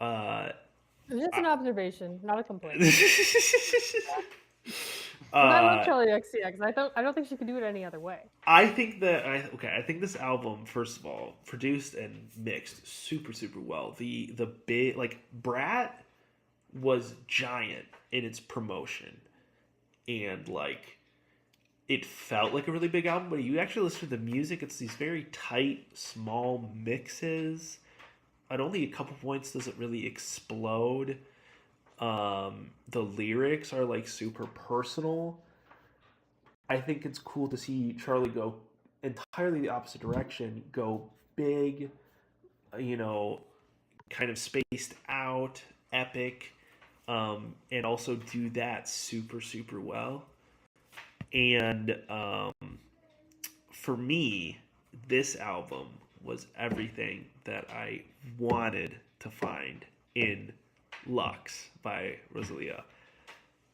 it's just an observation, not a complaint. I love Charli XCX. I don't think she could do it any other way. I think this album, first of all, produced and mixed super, super well. The big, like, Brat was giant in its promotion, and like it felt like a really big album, but you actually listen to the music, it's these very tight, small mixes. At only a couple points does it really explode. The lyrics are like super personal. I think it's cool to see Charli go entirely the opposite direction, go big, kind of spaced out, epic, and also do that super, super well. And for me, this album was everything that I wanted to find in Lux by Rosalia,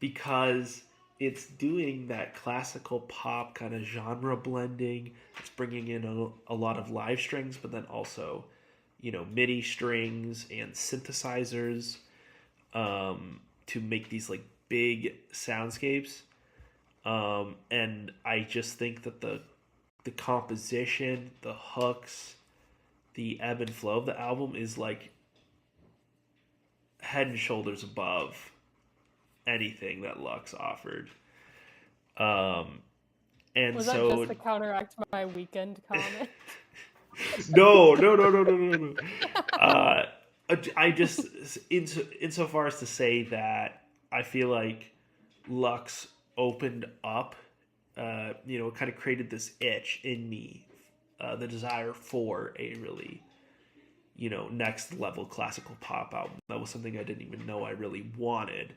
because it's doing that classical pop kind of genre blending. It's bringing in a lot of live strings, but then also, MIDI strings and synthesizers to make these like big soundscapes. And I just think that the composition, the hooks, the ebb and flow of the album is like head and shoulders above anything that Lux offered. And Was so that just to counteract my weekend comment? no. I just insofar as to say that I feel like Lux opened up, kind of created this itch in me, the desire for a really, next level classical pop album. That was something I didn't even know I really wanted.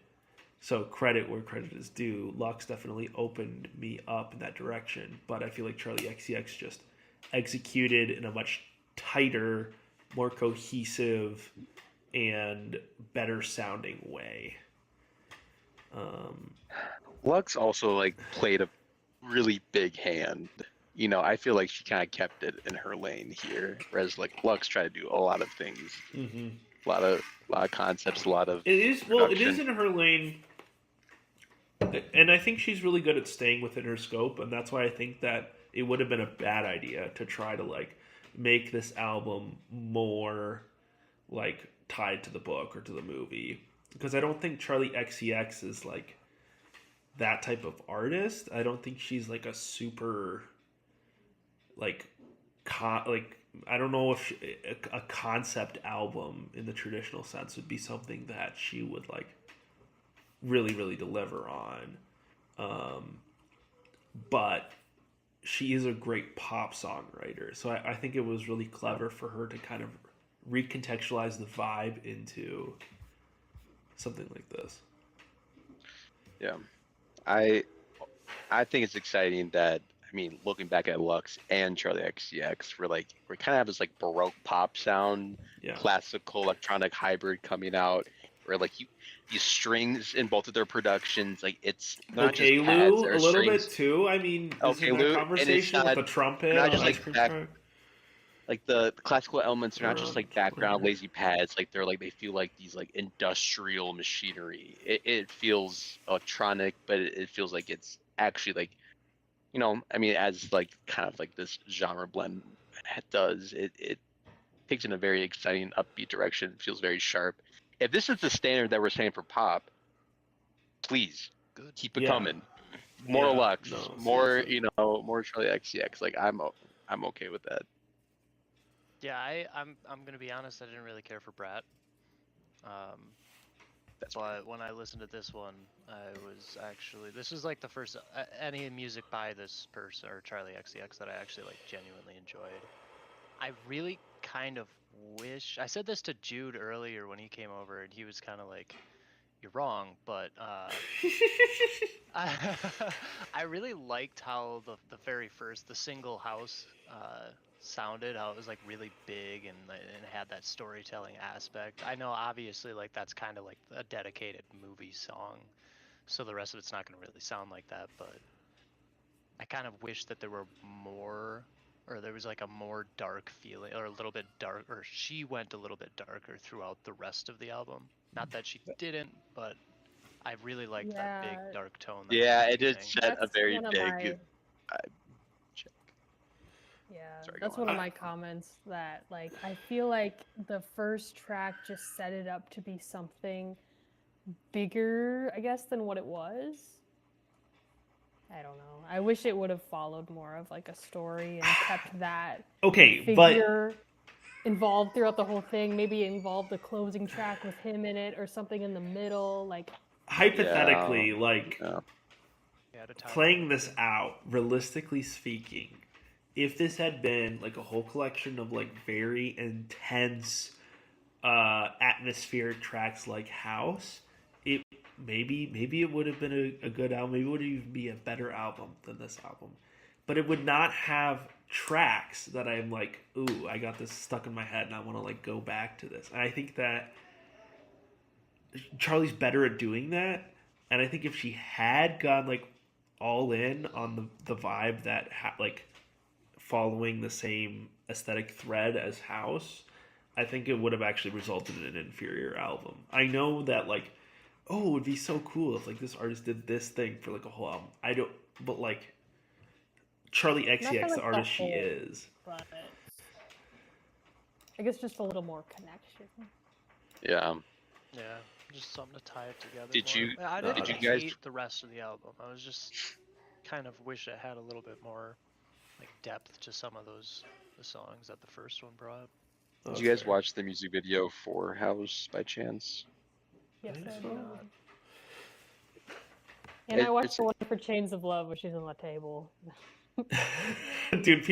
So credit where credit is due. Lux definitely opened me up in that direction, but I feel like Charli XCX just executed in a much tighter, more cohesive, and better sounding way. Lux also like played a really big hand. I feel like she kind of kept it in her lane here, whereas like Lux tried to do a lot of things, Mm-hmm. a lot of concepts, a lot of It is production. in her lane, and I think she's really good at staying within her scope, and that's why I think that it would have been a bad idea to try to like make this album more like tied to the book or to the movie, because I don't think Charli XCX is like that type of artist. I don't think she's like a super like I don't know if a concept album in the traditional sense would be something that she would like really deliver on. But she is a great pop songwriter, so I think it was really clever for her to kind of recontextualize the vibe into something like this. Yeah, I think it's exciting that, looking back at Lux and Charli XCX, we're kind of have this like Baroque pop sound, classical electronic hybrid coming out, where like you strings in both of their productions, like it's not just pads, Lou, a little strings. bit too. I mean, Okay, isn't Lou, that and it's conversation with not, the trumpet not on just Ice like Cream back, Truck? like the classical elements are not just Around like the background corner. lazy pads, like they feel like these like industrial machinery. It feels electronic, but it feels like it's actually like, as like kind of like this genre blend does, it takes in a very exciting upbeat direction. It feels very sharp. If this is the standard that we're saying for pop, please Good. keep it Yeah. coming. More Yeah, Lux, no, more seriously. more Charli XCX. Like I'm okay with that. Yeah, I'm gonna be honest. I didn't really care for Brat. But when I listened to this one, this is like the first any music by this person or Charli XCX that I actually like genuinely enjoyed. I really kind of wish I said this to Jude earlier when he came over, and he was kind of like, "You're wrong," but I really liked how the very first the single house sounded, how it was like really big and had that storytelling aspect. I know obviously like that's kind of like a dedicated movie song, so the rest of it's not going to really sound like that, but I kind of wish that there were more, or there was like a more dark feeling, or a little bit dark, or she went a little bit darker throughout the rest of the album. Not that she didn't, but I really liked that big Yeah, dark tone. That Yeah, was it did beginning. set a that's very one of big my check. yeah, Sorry, go that's on. one of my comments that like I feel like the first track just set it up to be something bigger, I guess, than what it was. I don't know. I wish it would have followed more of like a story and kept that Okay, figure involved throughout the whole thing. Maybe involved the closing track with him in it or something in the middle. Like hypothetically, playing this out, realistically speaking, if this had been like a whole collection of like very intense atmospheric tracks like House, it maybe it would have been a good album. Maybe it would even be a better album than this album. But it would not have tracks that I'm like, ooh, I got this stuck in my head and I want to like go back to this. And I think that Charli's better at doing that. And I think if she had gone like all in on the vibe that like following the same aesthetic thread as House, I think it would have actually resulted in an inferior album. I know that like, oh, it would be so cool if like this artist did this thing for like a whole album. I don't, but like Charli XCX, the artist she is, but I guess just a little more connection. Yeah. Yeah, just something to tie it together. Did more. you- I No, didn't did you guys- hate the rest of the album. I was just kind of wish it had a little bit more like depth to some of the songs that the first one brought. Did you guys watch the music video for House by chance? Yes, think I so. did. And I watched It's- the one for Chains of Love, which is on the table. Dude,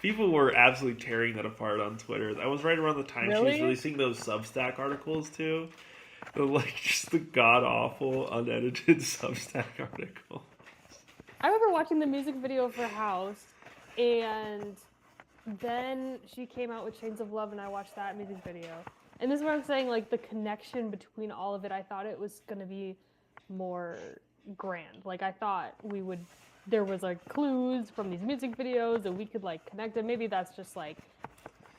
people were absolutely tearing that apart on Twitter. That was right around the time she was Really? releasing those Substack articles too. Like just the god awful unedited Substack article. I remember watching the music video for House, and then she came out with Chains of Love, and I watched that music video. And this is what I'm saying, like the connection between all of it, I thought it was gonna be more grand. Like I thought there was like clues from these music videos and we could like connect it. Maybe that's just like,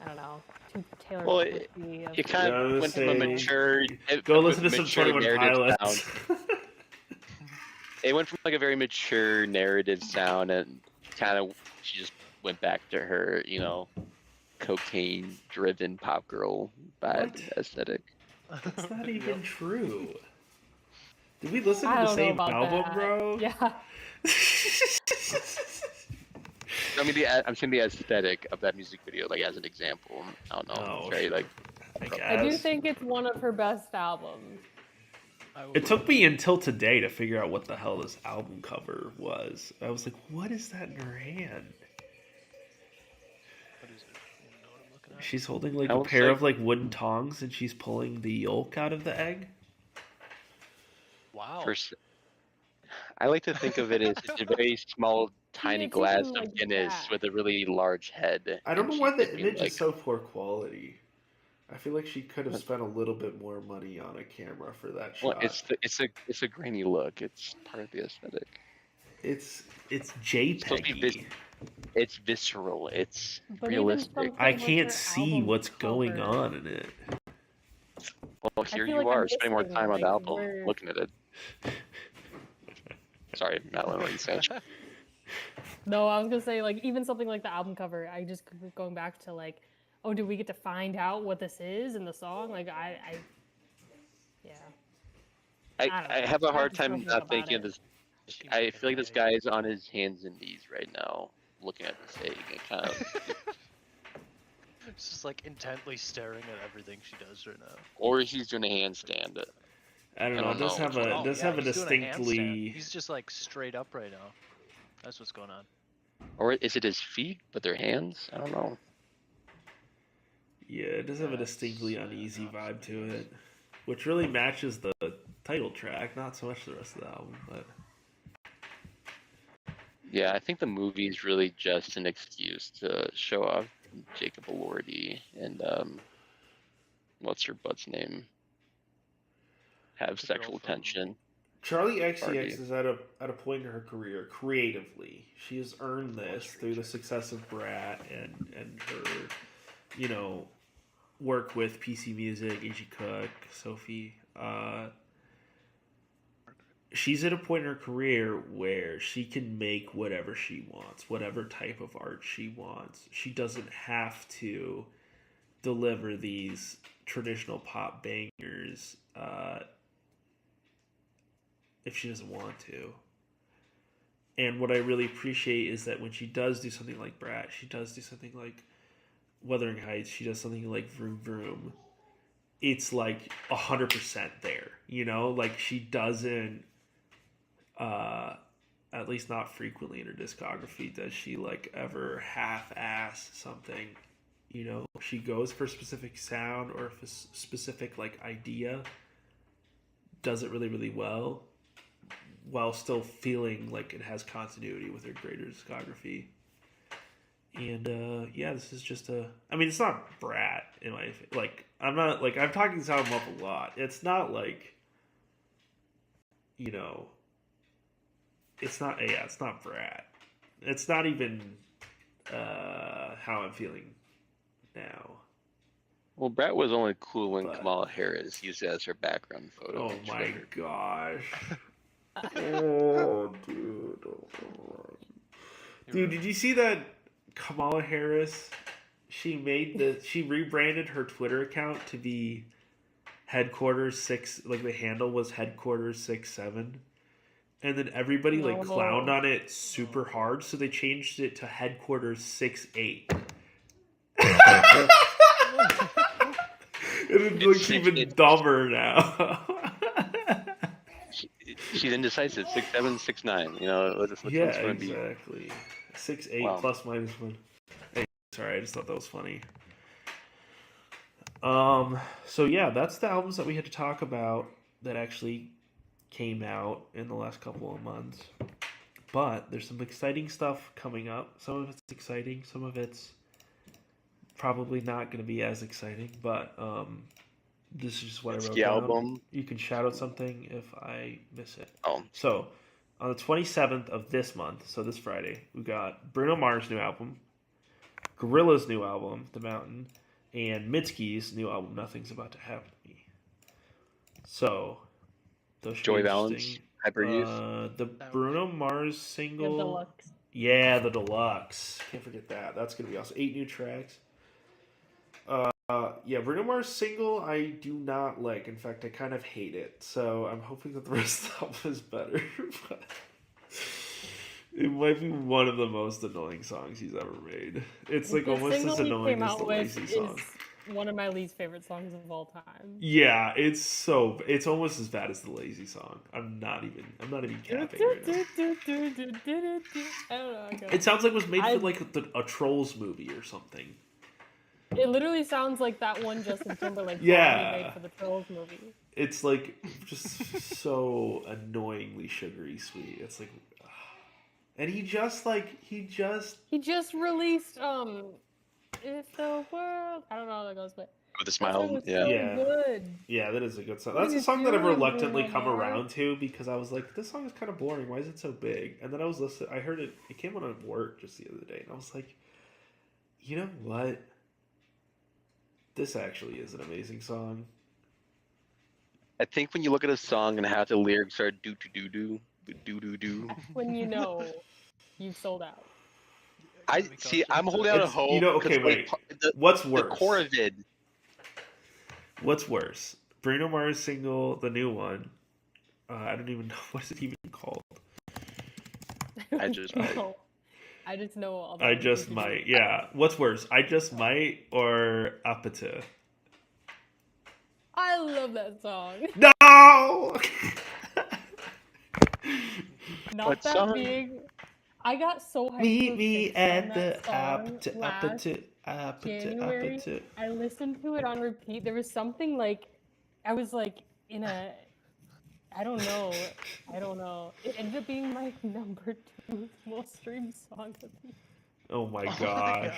I don't know, too Taylor Well, Swifty of It kind Yeah, I of was went from a saying- mature. Go a listen to some mature 21 narrative Pilots. sound. It went from like a very mature narrative sound, and kind of she just went back to her, cocaine-driven pop girl vibe What? aesthetic. That's not even true. Did we listen to I the don't know same about album, that. bro? Yeah. I mean, I'm saying the aesthetic of that music video, like as an example. I don't know. Oh, It's very like. I do guess. think it's one of her best albums. It took me until today to figure out what the hell this album cover was. I was like, what is that in her hand? What is it? You know what I'm looking at? She's holding like I a would pair say- of like wooden tongs and she's pulling the yolk out of the egg. Wow. First, I like to think of it as just a very small, tiny it's glass even of like Guinness that. with a really large head. I don't and know why she's the dipping, image like- is so poor quality. I feel like she could have spent a little bit more money on a camera for that Well, shot. it's a grainy look. It's part of the aesthetic. It's supposed to be JPEG. It's visceral. It's But even realistic. something I with can't her see album what's going cover. on in it. Well, here feel you like I'm are spending more missing, time on the like, album, where- looking at it. Sorry, Madeline, what are you saying? No, I was gonna say like even something like the album cover. I just going back to like, oh, do we get to find out what this is in the song? Like yeah. I don't I know. have a I hard just don't time think not about thinking of it. this. I feel like this guy is on his hands and knees right now, looking at this egg and kind of, It's just like intently staring at everything she does right now. or he's doing a handstand. I don't I know. don't It does know have which a one. Oh, does yeah, have a he's doing a handstand. distinctly. He's just like straight up right now. That's what's going on. Or is it his feet, but their hands? I don't know. Yeah, it does have a That's, distinctly uneasy not vibe to something. it, which really matches the title track. Not so much the rest of the album, but Yeah, I think the movie is really just an excuse to show off Jacob Elordi and what's her butt's name? Have The sexual girl from- tension. Charli XCX Barbie. is at a point in her career creatively. She has earned this through the success of Brat and her, work with PC Music, Angie Cook, Sophie. She's at a point in her career where she can make whatever she wants, whatever type of art she wants. She doesn't have to deliver these traditional pop bangers if she doesn't want to. And what I really appreciate is that when she does do something like Brat, she does do something like Wuthering Heights, she does something like Vroom Vroom. It's like 100% there, like she doesn't, at least not frequently in her discography, does she like ever half-ass something. She goes for a specific sound or a specific like idea, does it really, really well, while still feeling like it has continuity with her greater discography. And this is just it's not Brat in my like. I'm not like I'm talking this album up a lot. It's not like, it's not it's not Brat. It's not even how I'm feeling now. Well, Brat was only cool when But- Kamala Harris used it as her background photo. Oh on my Twitter. gosh. Oh, dude. Dude, did you see that Kamala Harris? She rebranded her Twitter account to be headquarters 6, like the handle was headquarters 6-7, and then everybody like clowned on it super hard, so they changed it to headquarters 6-8. It looks even dumber now. She's indecisive. 6'7", 6'9". You know, which Yeah, one's going to be? exactly. 6-8 Wow. plus minus 1. Hey, sorry, I just thought that was funny. So yeah, that's the albums that we had to talk about that actually came out in the last couple of months. But there's some exciting stuff coming up. Some of it's exciting, some of it's probably not going to be as exciting. But this is just what I wrote the down. album. You can shout out something if I miss it. Oh. So on the 27th of this month, so this Friday, we got Bruno Mars' new album, Gorillaz' new album, The Mountain, and Mitski's new album, Nothing's About to Happen to Me. So, those should Joey be Valance, interesting. Hyper Youth. The Bruno Mars single. The deluxe. Yeah, the deluxe. Can't forget that. That's going to be awesome. 8 new tracks. Yeah, Bruno Mars single I do not like. In fact, I kind of hate it. So I'm hoping that the rest of the album is better. But it might be one of the most annoying songs he's ever made. It's like The almost single as he annoying came as out the with Lazy song. is one of my least favorite songs of all time. Yeah, it's almost as bad as the Lazy song. I'm not even capping right now. I don't know. It sounds like it was made for like a Trolls movie or something. It literally sounds like that one Justin Timberlake song Yeah. he made for the Trolls movie. It's like just so annoyingly sugary sweet. It's like, and he just He just released If the World, I don't know how that goes, but With a that smile. song was Yeah. so Yeah. good. Yeah, that is a good song. What That's are a song that I've you doing, reluctantly Bruno come Mars? around to because I was like, this song is kind of boring. Why is it so big? And then I was listening. I heard it. It came on at work just the other day, and I was like, you know what? This actually is an amazing song. I think when you look at a song and half the lyrics are do do do do do do. When you know you've sold out. I see. I'm holding out a It's- hope. you know, 'cause, okay, like, wait. The What's worse? core of it. What's worse? Bruno Mars single, the new one. I don't even know what is it even called. I just know. might. I just know all the I just might. Yeah. What's worse? I just might or Apata. I love that song. No. Not What that song? big. I got so hyped. Meet to me fix on at the that song last January. Apata. I listened to it on repeat. There was something like, I was like in a, I don't know. It ended up being my number 2 most streamed song of the year. Oh my gosh.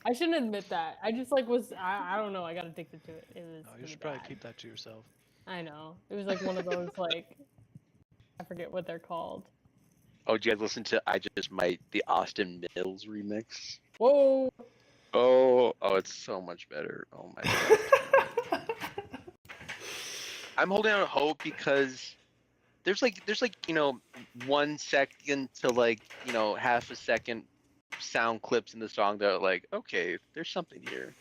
I shouldn't admit that. I just like was, I don't know. I got addicted to it. It was. No, you pretty should probably bad. keep that to yourself. I know. It was like one of those like, I forget what they're called. Oh, did you guys listen to I Just Might, the Austin Mills remix? Whoa. Oh, it's so much better. Oh my god. I'm holding out hope because there's like 1 second to like half a second sound clips in the song that are like, okay, there's something here.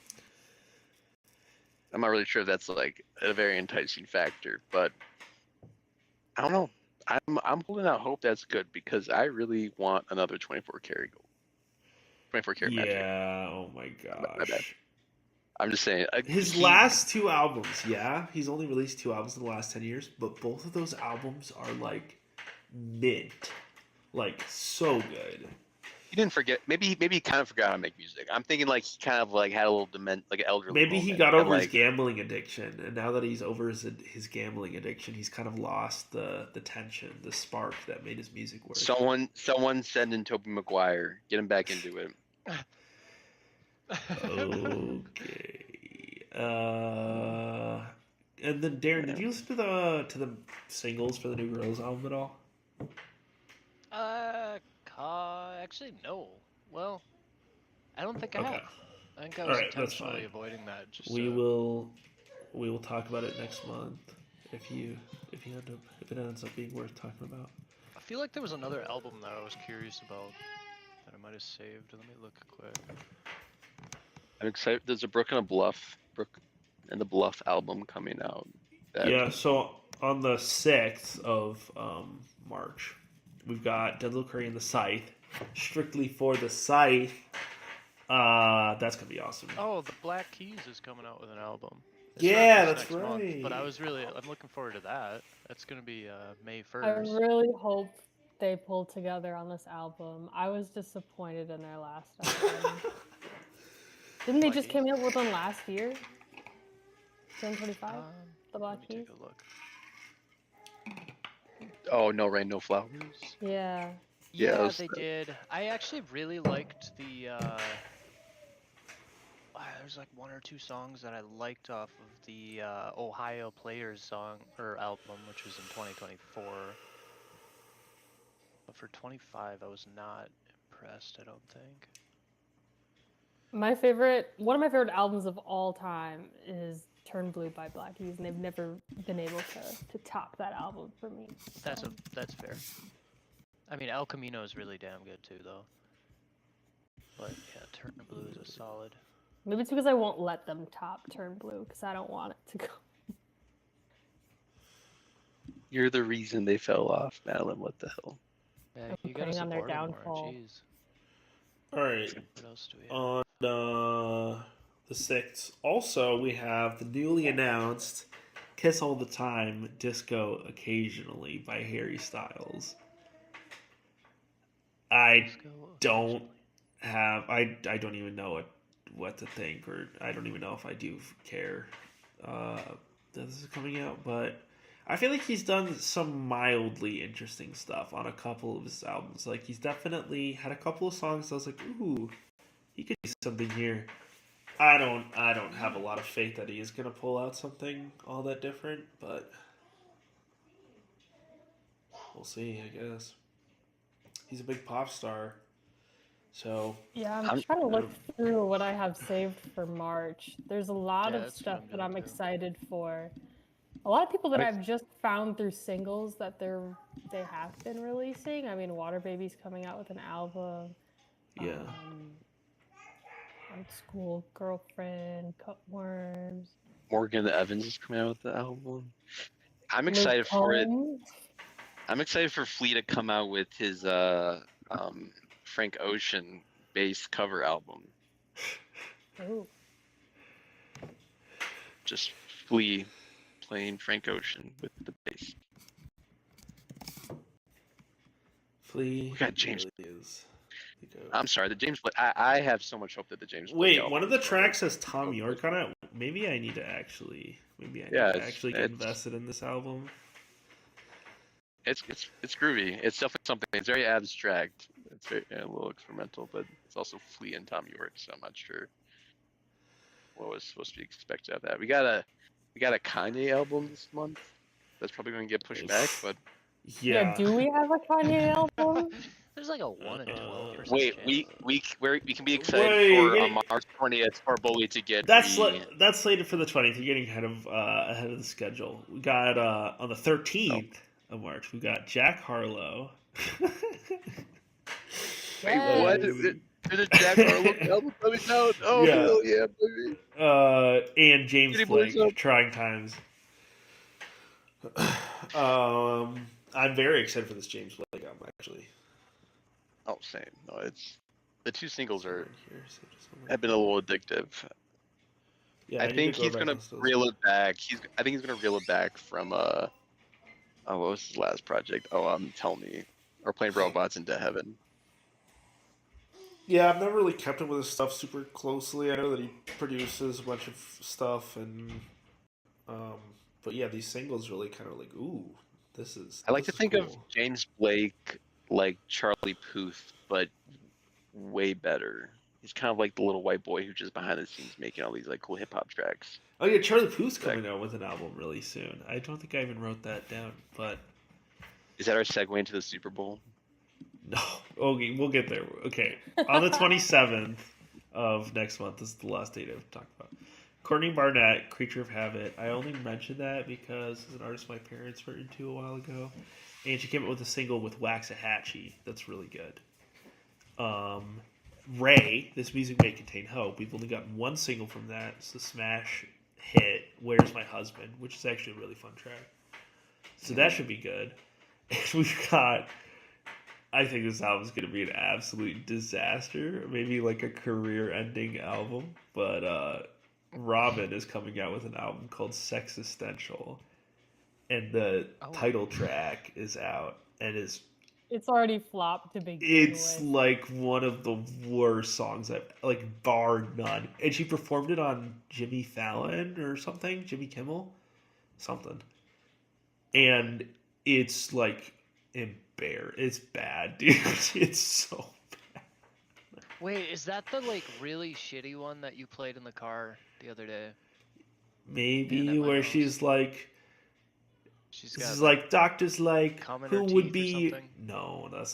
I'm not really sure if that's like a very enticing factor, but I don't know. I'm holding out hope that's good because I really want another 24 karat gold. 24 karat magic. Yeah. Oh my My bad. gosh. I'm just saying. His last 2 albums, yeah, he's only released 2 albums in the last 10 years, but both of those albums are like mint, like so good. He didn't forget. Maybe he kind of forgot how to make music. I'm thinking like he kind of like had a little like elderly. Maybe he moment, got and, over his like, gambling addiction, and now that he's over his gambling addiction, he's kind of lost the tension, the spark that made his music work. Someone send in Tobey Maguire. Get him back into it. Okay. And then Darren, did you listen to the singles for the new Gorillaz album at all? Actually, no. Well, I don't think I Okay. have. I think I All was right, that's intentionally fine. avoiding that. Just We will talk about it next month if it ends up being worth talking about. I feel like there was another album that I was curious about that I might have saved. Let me look quick. I'm excited. There's a Brook and a Bluff. and the Bluff album coming out. Yeah, so on the 6th of March, we've got Dead Little Curry and the Scythe. Strictly for the Scythe. That's going to be awesome. Oh, the Black Keys is coming out with an album. It's Yeah, not that's next month, right. but I'm looking forward to that. That's gonna be May 1st. I really hope they pull together on this album. I was disappointed in their last album. Didn't they Black just Keys? come out with one last year? 2025? The Black Let me Keys? take a look. Oh, No Rain, No Flowers. Yeah. Yeah, Yeah, those- they did. I actually really liked the. There's like one or two songs that I liked off of the Ohio Players song or album, which was in 2024. But for 25, I was not impressed. I don't think. One of my favorite albums of all time is Turn Blue by Black Keys, and they've never been able to top that album for me. That's fair. I mean, El Camino is really damn good too, though. But yeah, Turn Blue is a solid. Maybe it's because I won't let them top Turn Blue because I don't want it to go. You're the reason they fell off, Madeline. What the hell? Yeah, I'm you gotta preying on their support 'em more, downfall. jeez. All right. What else do we have? On the 6th, also, we have the newly announced Kiss All the Time, Disco Occasionally by Harry Styles. I don't don't even know what to think, or I don't even know if I do care that this is coming out, but I feel like he's done some mildly interesting stuff on a couple of his albums. Like, he's definitely had a couple of songs I was like, ooh, he could do something here. I don't have a lot of faith that he is gonna pull out something all that different, but we'll see, I guess. He's a big pop star. So Yeah, I'm trying to look through what I have saved for March. There's a lot Yeah, of that's what stuff I'm that doing I'm too. excited for. A lot of people that I've just found through singles that they have been releasing. I mean, Water Baby's coming out with an album. yeah. School Girlfriend, Cutworms. Morgan Evans is coming out with the album. I'm excited for it. I'm excited for Flea to come out with his Frank Ocean bass cover album. Oh. Just Flea playing Frank Ocean with the bass. Flea. We got James. Really is the goat. I'm sorry, the James Blake. I have so much hope that the James Blake Wait, album one of the is tracks better. has Tom York on it. Maybe I need to actually get invested in this album. It's groovy. It's definitely something. It's very abstract. It's very a little experimental, but it's also Flea and Tom York, so I'm not sure what was supposed to be expected of that. We got a Kanye album this month. That's probably going to get pushed back, but Yeah, do we have a Kanye album? There's like a 1 in 12%. wait, chance. we can be excited for Wait. March 20th for Bully to get That's slated for the 20th. You're getting ahead of the schedule. We got on the 13th of March. We got Jack Harlow. Wait, what? There's a Jack Harlow album coming out? Oh, Yeah. hell yeah, baby. And James Kitty Blake, Boys Up. Trying Times. I'm very excited for this James Blake album, actually. Oh, same. No, it's the two singles Right are here, so just one have been a little addictive. Yeah, I need think to go he's back gonna and listen to those. reel it back. I think he's gonna reel it back from what was his last project? Oh, Tell Me, or Playing Robots into Heaven. Yeah, I've never really kept up with his stuff super closely. I know that he produces a bunch of stuff, and but yeah, these singles really kind of like, ooh, this is. I like to this is think of cool. James Blake like Charlie Puth, but way better. He's kind of like the little white boy who's just behind the scenes making all these like cool hip hop tracks. Oh yeah, Charlie Puth's coming out with an album really soon. I don't think I even wrote that down, but Is that our segue into the Super Bowl? no. Okay, we'll get there. Okay, on the 27th of next month, this is the last date I've talked about. Courtney Barnett, Creature of Habit. I only mentioned that because it's an artist my parents were into a while ago, and she came up with a single with Waxahachie that's really good. Ray, This Music May Contain Hope. We've only gotten one single from that. It's the Smash hit "Where's My Husband," which is actually a really fun track. So that should be good. And we've got. I think this album's going to be an absolute disaster, maybe like a career-ending album. But Robin is coming out with an album called Sexistential, and the title track is out, and It's already flopped to begin it's with. like one of the worst songs I've bar none. And she performed it on Jimmy Fallon or something, Jimmy Kimmel, something, and it's like it's bad, dude. It's so bad. Wait, is that the like really shitty one that you played in the car the other day? Maybe where she's like, she's this got is like doctors like cum in who her would teeth or be something? no, that's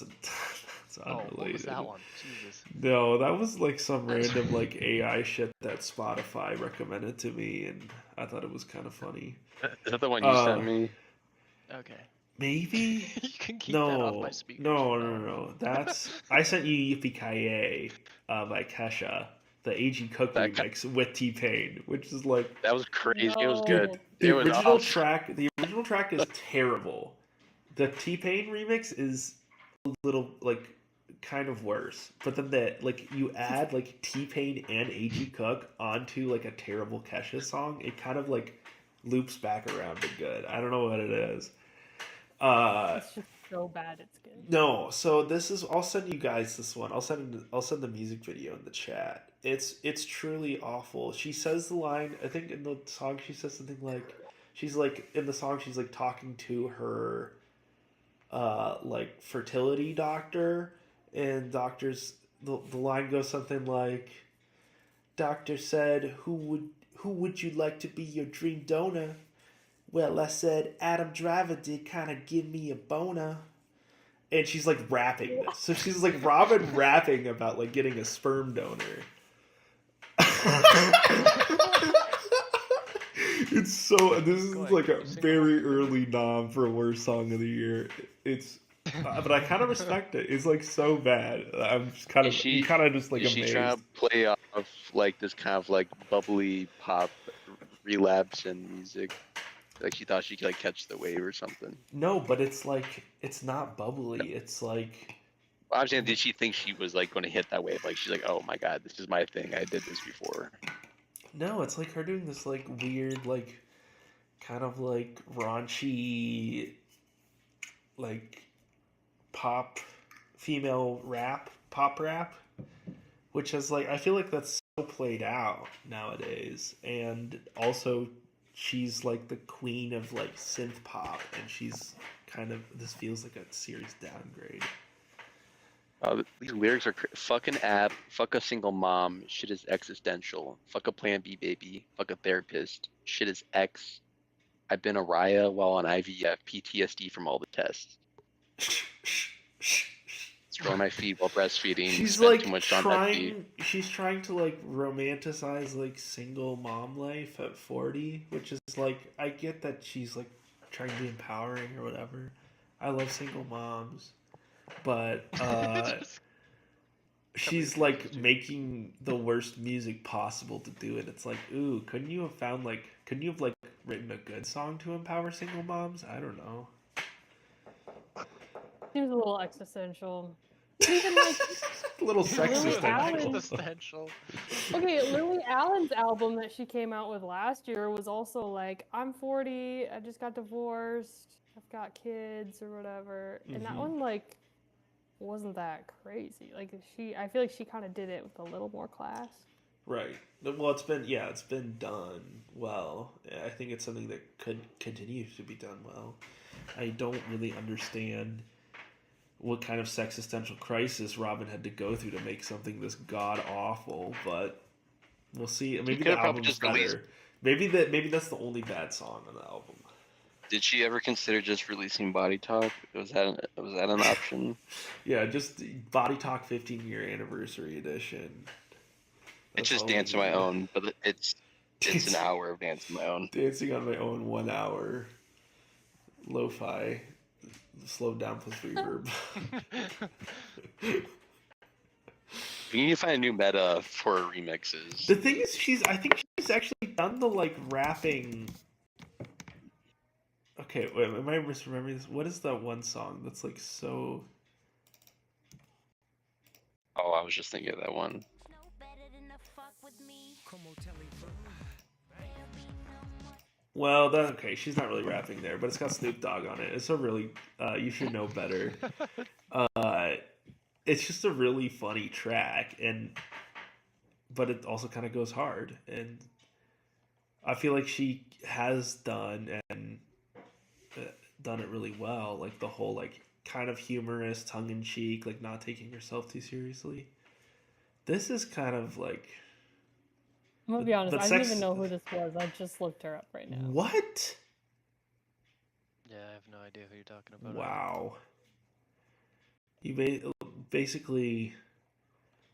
that's Oh, unrelated. what was that one? Jesus. No, that was like some random like AI shit that Spotify recommended to me, and I thought it was kind of funny. Is that the one you sent me? Okay. Maybe. You can keep that off my speakers. No. That's I sent you Yippee Ki by Kesha, the AG Cook remix with T-Pain, which is like that was crazy. No. It was good. the It was original awesome. The original track is terrible. The T-Pain remix is a little like kind of worse, but then you add like T-Pain and AG Cook onto like a terrible Kesha song, it kind of like loops back around to good. I don't know what it is. It's just so bad it's good. No, so this is. I'll send you guys this one. I'll send the music video in the chat. It's truly awful. She says the line. I think in the song she says something like, she's like in the song she's like talking to her, like fertility doctor, and doctors. The line goes something like, "Doctor said, who would you like to be your dream donor? Well, I said Adam Driver did kind of give me a boner." And she's like rapping this. So she's like Robin rapping about like getting a sperm donor. It's so. This is like a very early nom for worst song of the year. It's, but I kind of respect it. It's like so bad. I'm just kind of, just like amazed. Is she trying to play off like this kind of like bubbly pop relapse in music? Like she thought she could like catch the wave or something. No, but it's like it's not bubbly. It's like. Well, I'm saying, did she think she was like going to hit that wave? Like she's like, oh my god, this is my thing. I did this before. No, it's like her doing this like weird like, kind of like raunchy, like pop rap, which is like I feel like that's so played out nowadays, and also. She's like the queen of like synth pop, and she's kind of. This feels like a serious downgrade. These lyrics are fucking app, fuck a single mom, shit is existential, fuck a plan B baby, fuck a therapist, shit is X. I've been a Raya while on IVF, PTSD from all the tests. Destroy my feet while breastfeeding. She's spent like too much trying. She's trying to like romanticize like single mom life at 40, which is like I get that she's like trying to be empowering or whatever. I love single moms, but she's like making the worst music possible to do it. It's like, ooh, couldn't you have like written a good song to empower single moms? I don't know. Seems a little existential. Even like a little existential. Okay, Lily Allen's album that she came out with last year was also like, I'm 40, I just got divorced, I've got kids or whatever, and that one like wasn't that crazy. Like I feel like she kind of did it with a little more class. Right. Well, it's been done well. I think it's something that could continue to be done well. I don't really understand what kind of existential crisis Robin had to go through to make something this god awful, but we'll see. Maybe the album's better. Maybe that's the only bad song on the album. Did she ever consider just releasing Body Talk? Was that an option? Yeah, just Body Talk 15-year anniversary edition. It's just Dance on My Own, but it's an hour of Dance on My Own. Dancing on My Own, 1 hour. Lo-fi. Slowed down plus reverb. We need to find a new meta for remixes. The thing is, I think she's she's actually done the like rapping. Okay, wait, am I misremembering this? What is that one song that's like so? Oh, I was just thinking of that one. Well, that okay. She's not really rapping there, but it's got Snoop Dogg on it. It's a really you should know better. It's just a really funny track, but it also kind of goes hard, and I feel like she has done it really well. Like the whole like kind of humorous, tongue in cheek, like not taking herself too seriously. This is kind of like. I'm gonna be honest, I didn't even know who this was. I just looked her up right now. What? Yeah, I have no idea who you're talking about. Wow. You basically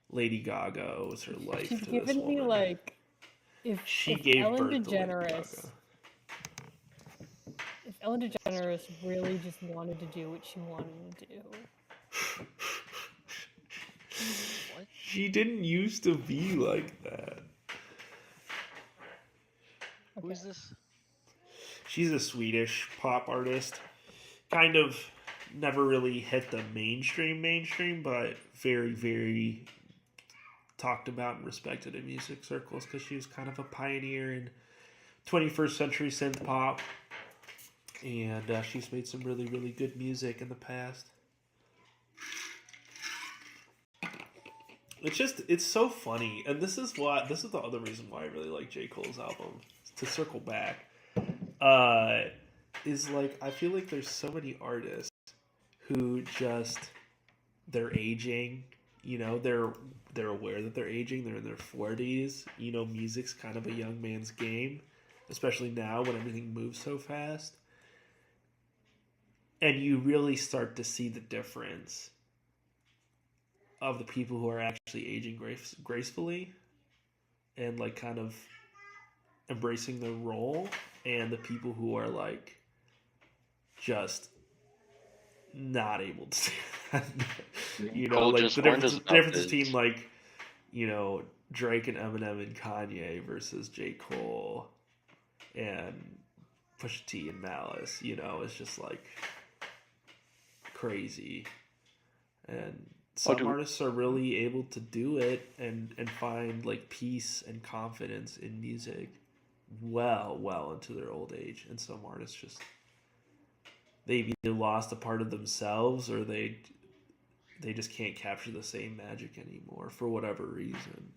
Lady Gaga owes her life She's to this given me woman. like if gave Ellen birth to Lady DeGeneres, Gaga. if Ellen DeGeneres really just wanted to do what she wanted to do. What? She didn't used to be like that. Who is this? She's a Swedish pop artist. Kind of never really hit the mainstream, but very, very talked about and respected in music circles because she was kind of a pioneer in 21st century synth pop. And she's made some really, really good music in the past. It's so funny. And this is the other reason why I really like J. Cole's album. To circle back. Is like, I feel like there's so many artists who just, they're aging, you know, they're aware that they're aging, they're in their 40s, you know, music's kind of a young man's game, especially now when everything moves so fast. And you really start to see the difference of the people who are actually aging gracefully and like kind of embracing their role, and the people who are like just not able to do that. You know, Cole like just the warned difference us about between this. like, you know, Drake and Eminem and Kanye versus J. Cole and Pusha T and Malice, you know, it's just like crazy. And some artists are really able to do it and find like peace and confidence in music well into their old age. And some artists just, they've either lost a part of themselves or they just can't capture the same magic anymore for whatever reason.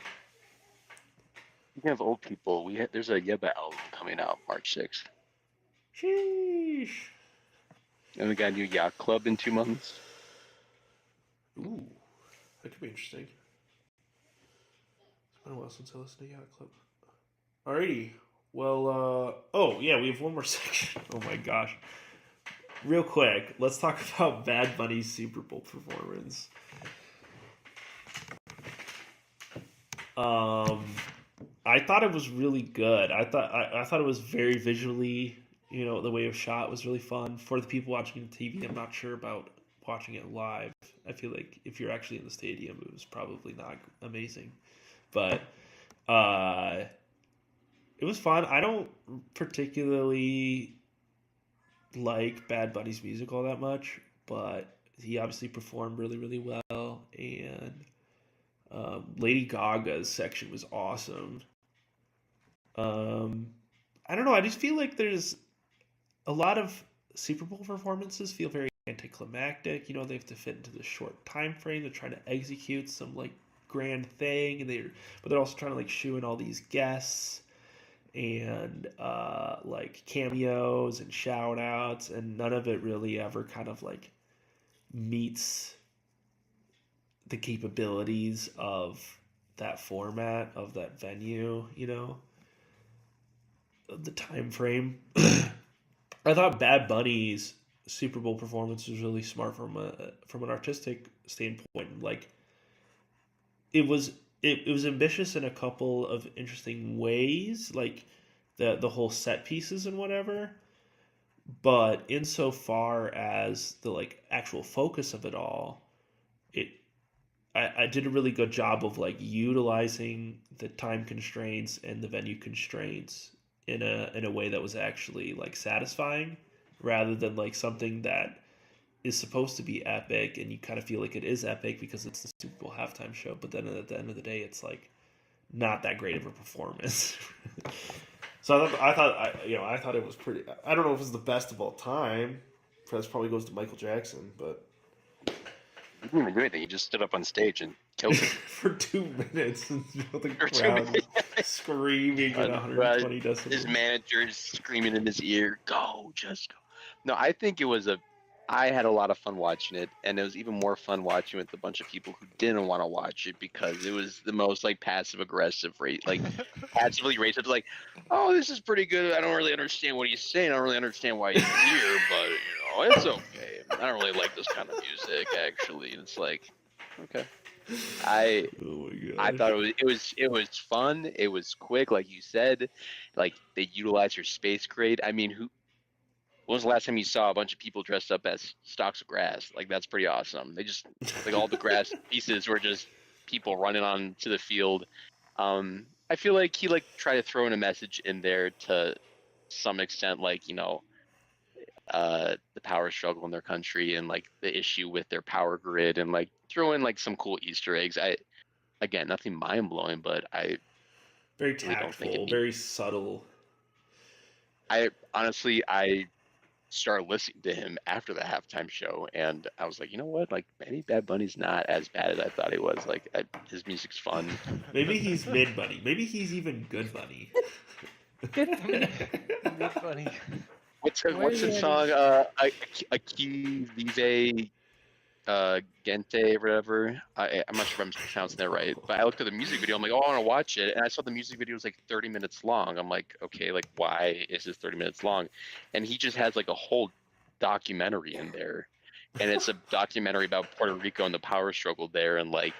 We have old people. There's a Yeba album coming out March 6th. Sheesh. And we got a new Yacht Club in 2 months. Ooh, that could be interesting. It's been a while since I listened to Yacht Club. Alrighty. Well, oh yeah, we have one more section. Oh my gosh. Real quick, let's talk about Bad Bunny's Super Bowl performance. I thought it was really good. I thought it was very visually, you know, the way it was shot was really fun. For the people watching the TV, I'm not sure about watching it live. I feel like if you're actually in the stadium, it was probably not amazing. But it was fun. I don't particularly like Bad Bunny's music all that much, but he obviously performed really, really well. And Lady Gaga's section was awesome. I don't know. I just feel like there's a lot of Super Bowl performances feel very anticlimactic. You know, they have to fit into the short time frame. They're trying to execute some like grand thing, but they're also trying to like shoe in all these guests and like cameos and shout outs, and none of it really ever kind of like meets the capabilities of that format, of that venue, you know, the time frame. I thought Bad Bunny's Super Bowl performance was really smart from an artistic standpoint. Like it was ambitious in a couple of interesting ways, like the whole set pieces and whatever. But insofar as the like actual focus of it all, I did a really good job of like utilizing the time constraints and the venue constraints in a way that was actually like satisfying, rather than like something that is supposed to be epic and you kind of feel like it is epic because it's the Super Bowl halftime show, but then at the end of the day, it's like not that great of a performance. So I thought it was pretty. I don't know if it was the best of all time. That probably goes to Michael Jackson, but He didn't even do anything. He just stood up on stage and killed it. for 2 minutes, and the For 2 crowd minutes. screaming at 120 His decibels. manager is screaming in his ear, "Go, just go." No, I think it was I had a lot of fun watching it, and it was even more fun watching with a bunch of people who didn't want to watch it because it was the most like passive aggressive rate, like passively racist. Like, oh, this is pretty good. I don't really understand what he's saying. I don't really understand why he's here, but it's okay. I don't really like this kind of music actually. And it's like, okay. I Oh my god! thought it was fun. It was quick, like you said. Like they utilized your space grade. I mean, when was the last time you saw a bunch of people dressed up as stalks of grass? Like that's pretty awesome. They just like all the grass pieces were just people running on to the field. I feel like he like tried to throw in a message in there to some extent, like the power struggle in their country and like the issue with their power grid and like throw in like some cool Easter eggs. Again, nothing mind blowing, but I Very really don't think tactful, very subtle. I started listening to him after the halftime show, and I was like, you know what? Like maybe Bad Bunny's not as bad as I thought he was. Like his music's fun. Maybe he's mid Bunny. Maybe he's even good Bunny. Good. Good funny. What's the song? Aki Vive Gente, or whatever. I'm not sure if I'm pronouncing that right, but I looked at the music video. I'm like, oh, I want to watch it, and I saw the music video was like 30 minutes long. I'm like, okay, like why is this 30 minutes long? And he just has like a whole documentary in there, and it's a documentary about Puerto Rico and the power struggle there, and like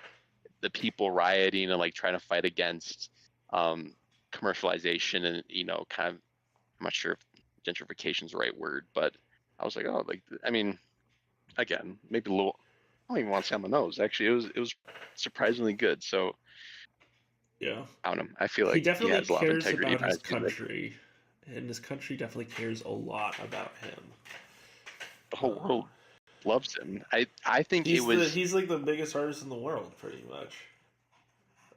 the people rioting and like trying to fight against commercialization and kind of, I'm not sure if gentrification is the right word, but I was like, oh, like I mean. Again, maybe a little. I don't even want to say on the nose. Actually, it was surprisingly good. So Yeah, I don't know. I feel like he definitely has a lot of cares integrity about his behind his music. country, and his country definitely cares a lot about him. The whole world loves him. I think he's like the biggest artist in the world, pretty much.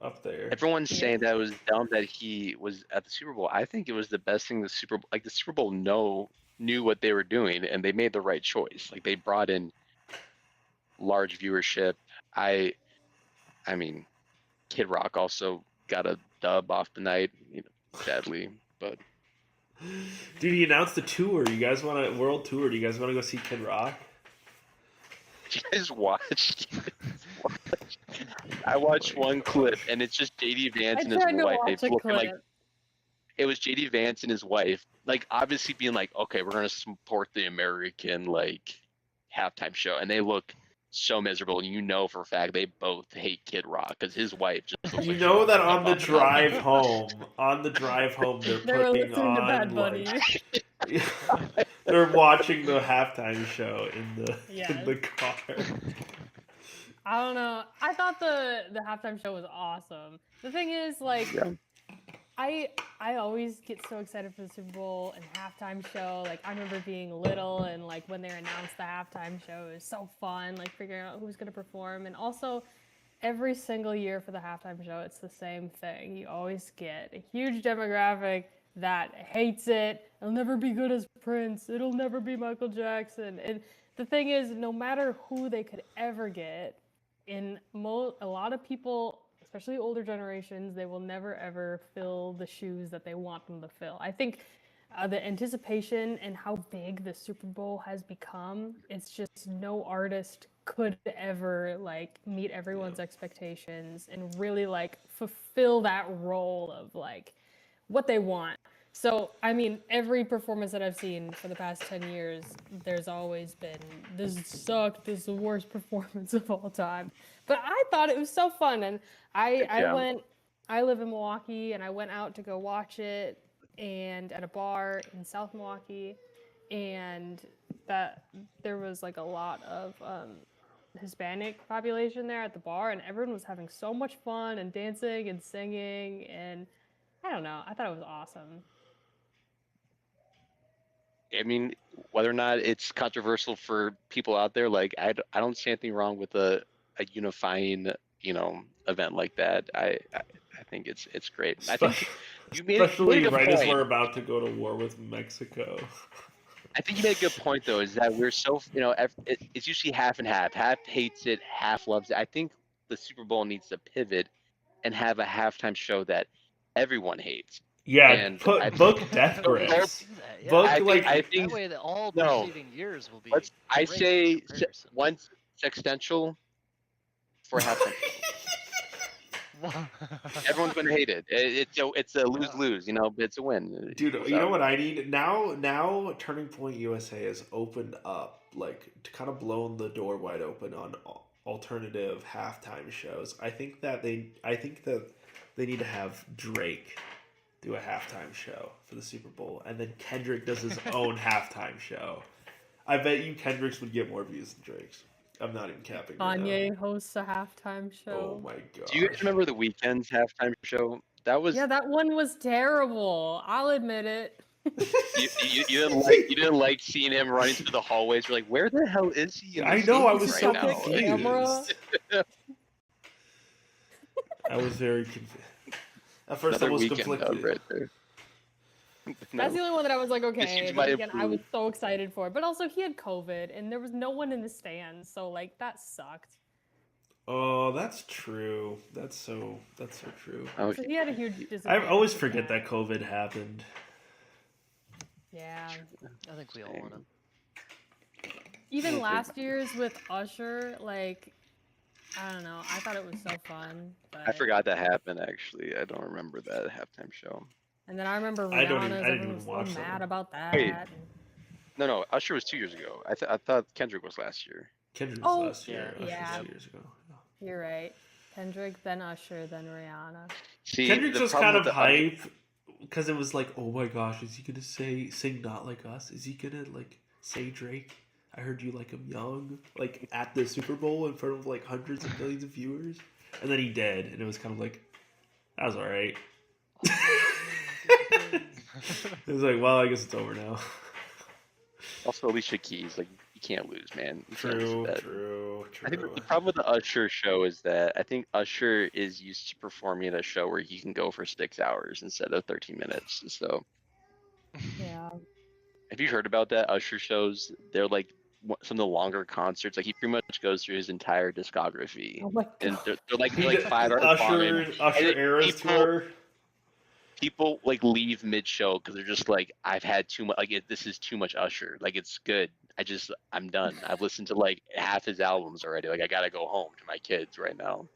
Up there. Everyone's saying that it was dumb that he was at the Super Bowl. I think it was the best thing the Super Bowl knew what they were doing, and they made the right choice. Like they brought in large viewership. I mean, Kid Rock also got a dub off the night, sadly, but. Dude, he announced the tour. You guys want a world tour? Do you guys want to go see Kid Rock? You guys watched? I watched one clip, and it's just JD Vance and his wife. It was JD Vance and his wife, like obviously being like, okay, we're gonna support the American like halftime show, and they look so miserable, and for a fact they both hate Kid Rock because his wife just looks like that on the drive home, they're putting listening to on Bad Bunny. they're watching the halftime show in the car. I don't know. I thought the halftime show was awesome. The thing is, like, I always get so excited for the Super Bowl and halftime show. Like, I remember being little and, like, when they announced the halftime show, it was so fun, like, figuring out who's going to perform. And also, every single year for the halftime show, it's the same thing. You always get a huge demographic that hates it. It'll never be good as Prince. It'll never be Michael Jackson. And the thing is, no matter who they could ever get, a lot of people, especially older generations, they will never ever fill the shoes that they want them to fill. I think the anticipation and how big the Super Bowl has become, it's just no artist could ever like meet everyone's expectations and really like fulfill that role of like what they want. So, I mean, every performance that I've seen for the past 10 years, there's always been, this sucked, this is the worst performance of all time. But I thought it was so fun, and I live in Milwaukee, and I went out to go watch it, and at a bar in South Milwaukee, and that there was like a lot of Hispanic population there at the bar, and everyone was having so much fun and dancing and singing, and I don't know, I thought it was awesome. I mean, whether or not it's controversial for people out there, like I don't see anything wrong with a unifying, event like that. I think it's great. I think you made a Especially good right as point. we're about to go to war with Mexico. I think you made a good point though, is that we're so it's usually half and half. Half hates it, half loves it. I think the Super Bowl needs to pivot and have a halftime show that everyone hates. Yeah, And book Death Grips. Do that, yeah. Book I think That way, that all no. preceding years will be. I great say comparison. once Sextential for a halftime show. Everyone's going to hate it. It's a lose-lose, but it's a win. Dude, you know what I need? Now Turning Point USA has opened up, like, to kind of blown the door wide open on alternative halftime shows. I think that they need to have Drake do a halftime show for the Super Bowl, and then Kendrick does his own halftime show. I bet you Kendrick's would get more views than Drake's. I'm not even capping. Kanye hosts a halftime show. Oh my god! Do you guys remember the Weeknd's halftime show? That was that one was terrible. I'll admit it. you didn't like seeing him running through the hallways. You're like, where the hell is he? I know. I was right so now? confused. I was very confused. At first, I was conflicted. Right there. That's the only one that I was like, okay. But Again, I was so excited for it, but also he had COVID, and there was no one in the stands, so like that sucked. Oh, that's true. That's so true. So he had a huge I disadvantage. always forget that COVID happened. Yeah. I think we all want to. Even last year's with Usher, like, I don't know. I thought it was so fun. But... I forgot that happened. Actually, I don't remember that halftime show. And then I remember I Rihanna's. didn't Everyone even was watch so that mad one. about that. Wait. No, Usher was 2 years ago. I thought Kendrick was last year. Kendrick was Oh, last year. yeah. Usher was 2 years ago. You're right. Kendrick, then Usher, then Rihanna. See, Kendrick's the was problem kind of with the- hype because it was like, oh my gosh, is he gonna sing Not Like Us? Is he gonna like say Drake? I heard you like him young, like at the Super Bowl in front of like hundreds of millions of viewers, and then he did, and it was kind of like, that was all right. It was like, well, I guess it's over now. Also, Alicia Keys, like, you can't lose, man. You can't lose True, that. true. I think the problem with the Usher show is that I think Usher is used to performing at a show where he can go for 6 hours instead of 13 minutes. So, Yeah. have you heard about that? Usher shows, they're like some of the longer concerts. Like, he pretty much goes through his entire discography. Oh my And god. they're like 5 hours long. and Usher Eras tour. people like leave mid-show because they're just like, I've had too much. Like, this is too much Usher. Like, it's good. I'm done. I've listened to like half his albums already. Like, I gotta go home to my kids right now.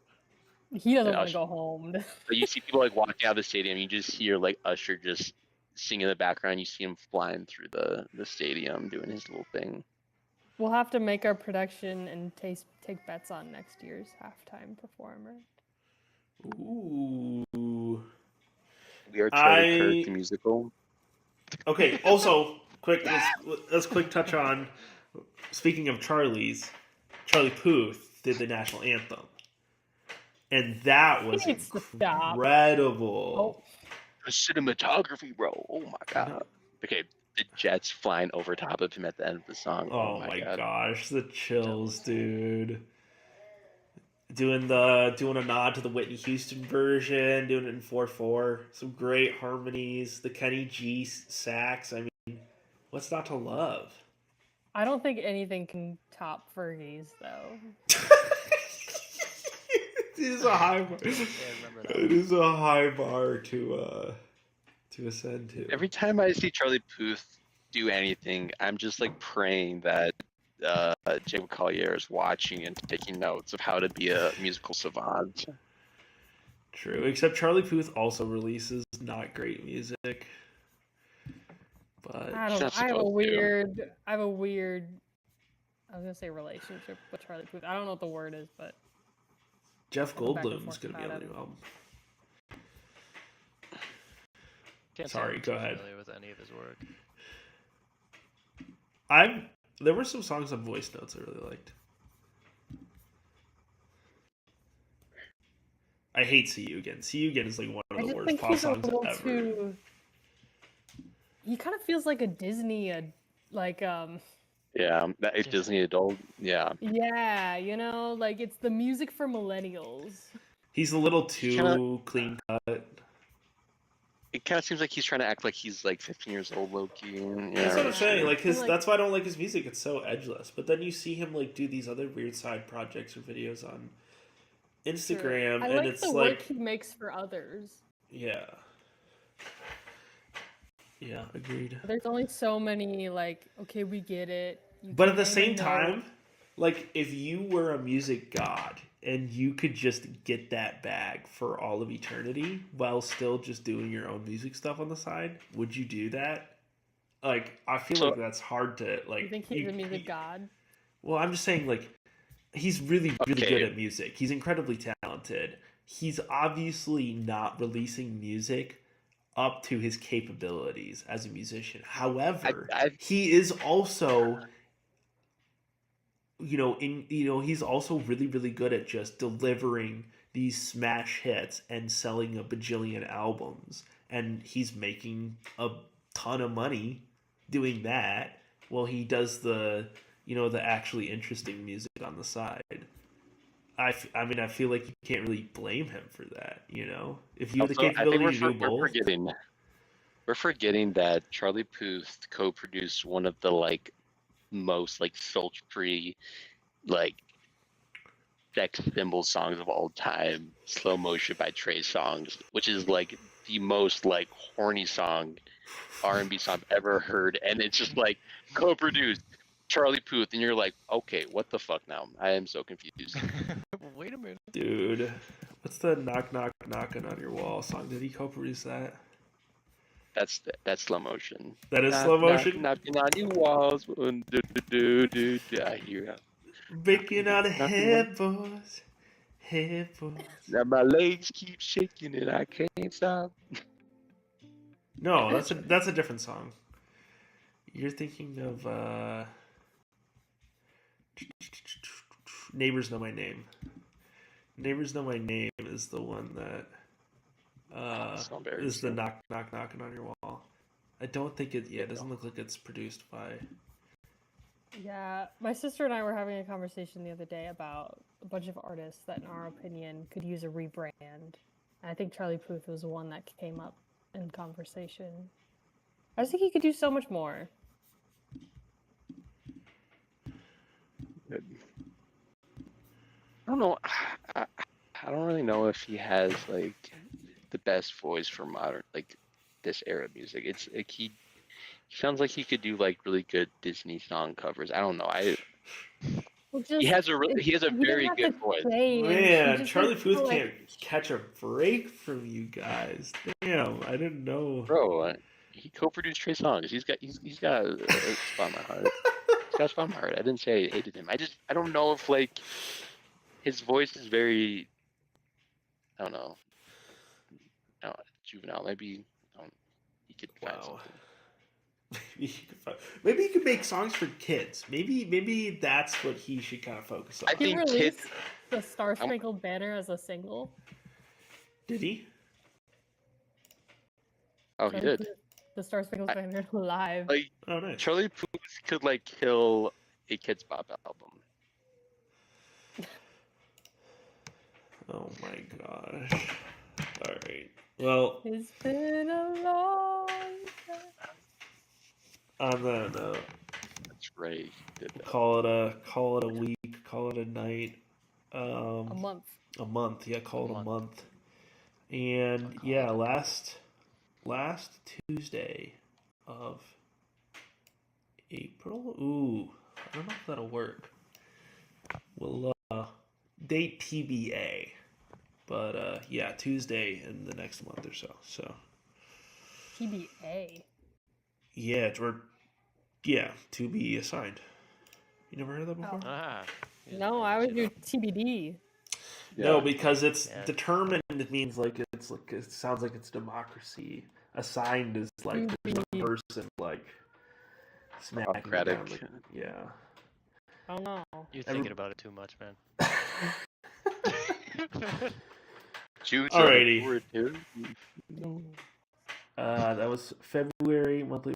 He doesn't And want to Usher- go home. But you see people like walking out of the stadium. You just hear like Usher just singing in the background. You see him flying through the stadium doing his little thing. We'll have to make our production and take bets on next year's halftime performer. Ooh. We are Charlie Kirk, the musical. Okay. Also, let's quick touch on. Speaking of Charlie's, Charlie Puth did the national anthem, and that was He needs to stop. incredible. The cinematography, bro. Oh my god. Okay, the jets flying over top of him at the end of the song. Oh my gosh, the chills, dude. Doing a nod to the Whitney Houston version, doing it in 4/4. Some great harmonies. The Kenny G sax. I mean, what's not to love? I don't think anything can top Fergie's though. It is a high bar. Yeah, I remember that. It is a high bar to ascend to. Every time I see Charlie Puth do anything, I'm just like praying that Jacob Collier is watching and taking notes of how to be a musical savant. True, except Charlie Puth also releases not great music. But I don't know. That's I have a supposed to. weird I was gonna say relationship with Charlie Puth. I don't know what the word is, but Jeff Go back and Goldblum's forth gonna be on about the it. new album. Can't say Sorry, I'm go too ahead. familiar with any of his work. There were some songs on Voice Notes I really liked. I hate See You Again. See You Again is like one of I the just worst think pop he's a songs little ever. too. He kind of feels like a Disney, like Yeah, that is Disney adult. Yeah, yeah, you know, like it's the music for millennials. He's a little He kinda- too clean cut. it kind of seems like he's trying to act like he's like 15 years old, low-key. And, That's what I'm saying. Like And, like- that's why I don't like his music. It's so edgeless. But then you see him like do these other weird side projects or videos on Instagram, I and like it's the like work he makes for others. yeah, yeah, agreed. There's only so many, like, okay, we get it. You But at the can't same even know- time, like if you were a music god and you could just get that bag for all of eternity while still just doing your own music stuff on the side, would you do that? Like, I feel like that's hard to like. You think he's a music god? Well, I'm just saying, like, he's really, really Okay. good at music. He's incredibly talented. He's obviously not releasing music up to his capabilities as a musician. However, he is also, he's also really, really good at just delivering these smash hits and selling a bajillion albums. And he's making a ton of money doing that while he does the actually interesting music on the side. I feel like you can't really blame him for that, If you have the Also, I think capability to do both. we're forgetting that Charlie Puth co-produced one of the like most like sultry, like sex symbol songs of all time, "Slow Motion" by Trey Songz, which is like the most like horny song, R&B song I've ever heard, and it's just like co-produced Charlie Puth, and you're like, okay, what the fuck now? I am so confused. Wait a minute. Dude, what's the knock knock knocking on your wall song? Did he co-produce that? That's Slow Motion. That is Slow Motion? Knocking on your walls. I hear ya. Breaking out of Knocking headboards. Now my legs keep shaking and I can't stop. No, that's a different song. You're thinking of Neighbors Know My Name. Neighbors Know My Name is the one that is the knock knock knocking on your wall. I don't think it doesn't look like it's produced by. Yeah, my sister and I were having a conversation the other day about a bunch of artists that, in our opinion, could use a rebrand. And I think Charlie Puth was one that came up in conversation. I just think he could do so much more. I don't know. I don't really know if he has like the best voice for modern, like this era of music. It's like he sounds like he could do like really good Disney song covers. I don't know. He has a very good voice. Man, Charlie Puth can't catch a break from you guys. Damn, I didn't know. Bro, he co-produced Trey Songz. He's got a spot in my heart. He's got a spot in my heart. I didn't say I hated him. I don't know if like his voice is very, I don't know, juvenile. Maybe he could find something. Maybe he could make songs for kids. Maybe that's what he should kind of focus on. I think released kids. the Star Spangled Banner as a single. Did he? Oh, he did. The Star Spangled Banner live. Like, Oh, nice. Charlie Puth could like kill a Kids Bop album. Oh my gosh. All right. Well, It's been a long time. on that note, That's right. He did that. call it a week, call it a night. A month. A month, yeah, call it a month. month. And yeah, last Tuesday of April. Ooh, I don't know if that'll work. We'll date TBA, but yeah, Tuesday in the next month or so. So TBA. yeah, to be assigned. You never heard of that before? Ah. No, I would do TBD. No, because it's Yeah. determined. It means like it's like it sounds like it's democracy. Assigned is like there's one person like smacking you down, Democratic. like, yeah. I don't know. You're thinking about it too much, man. Jude, Alrighty. forward to. That was February monthly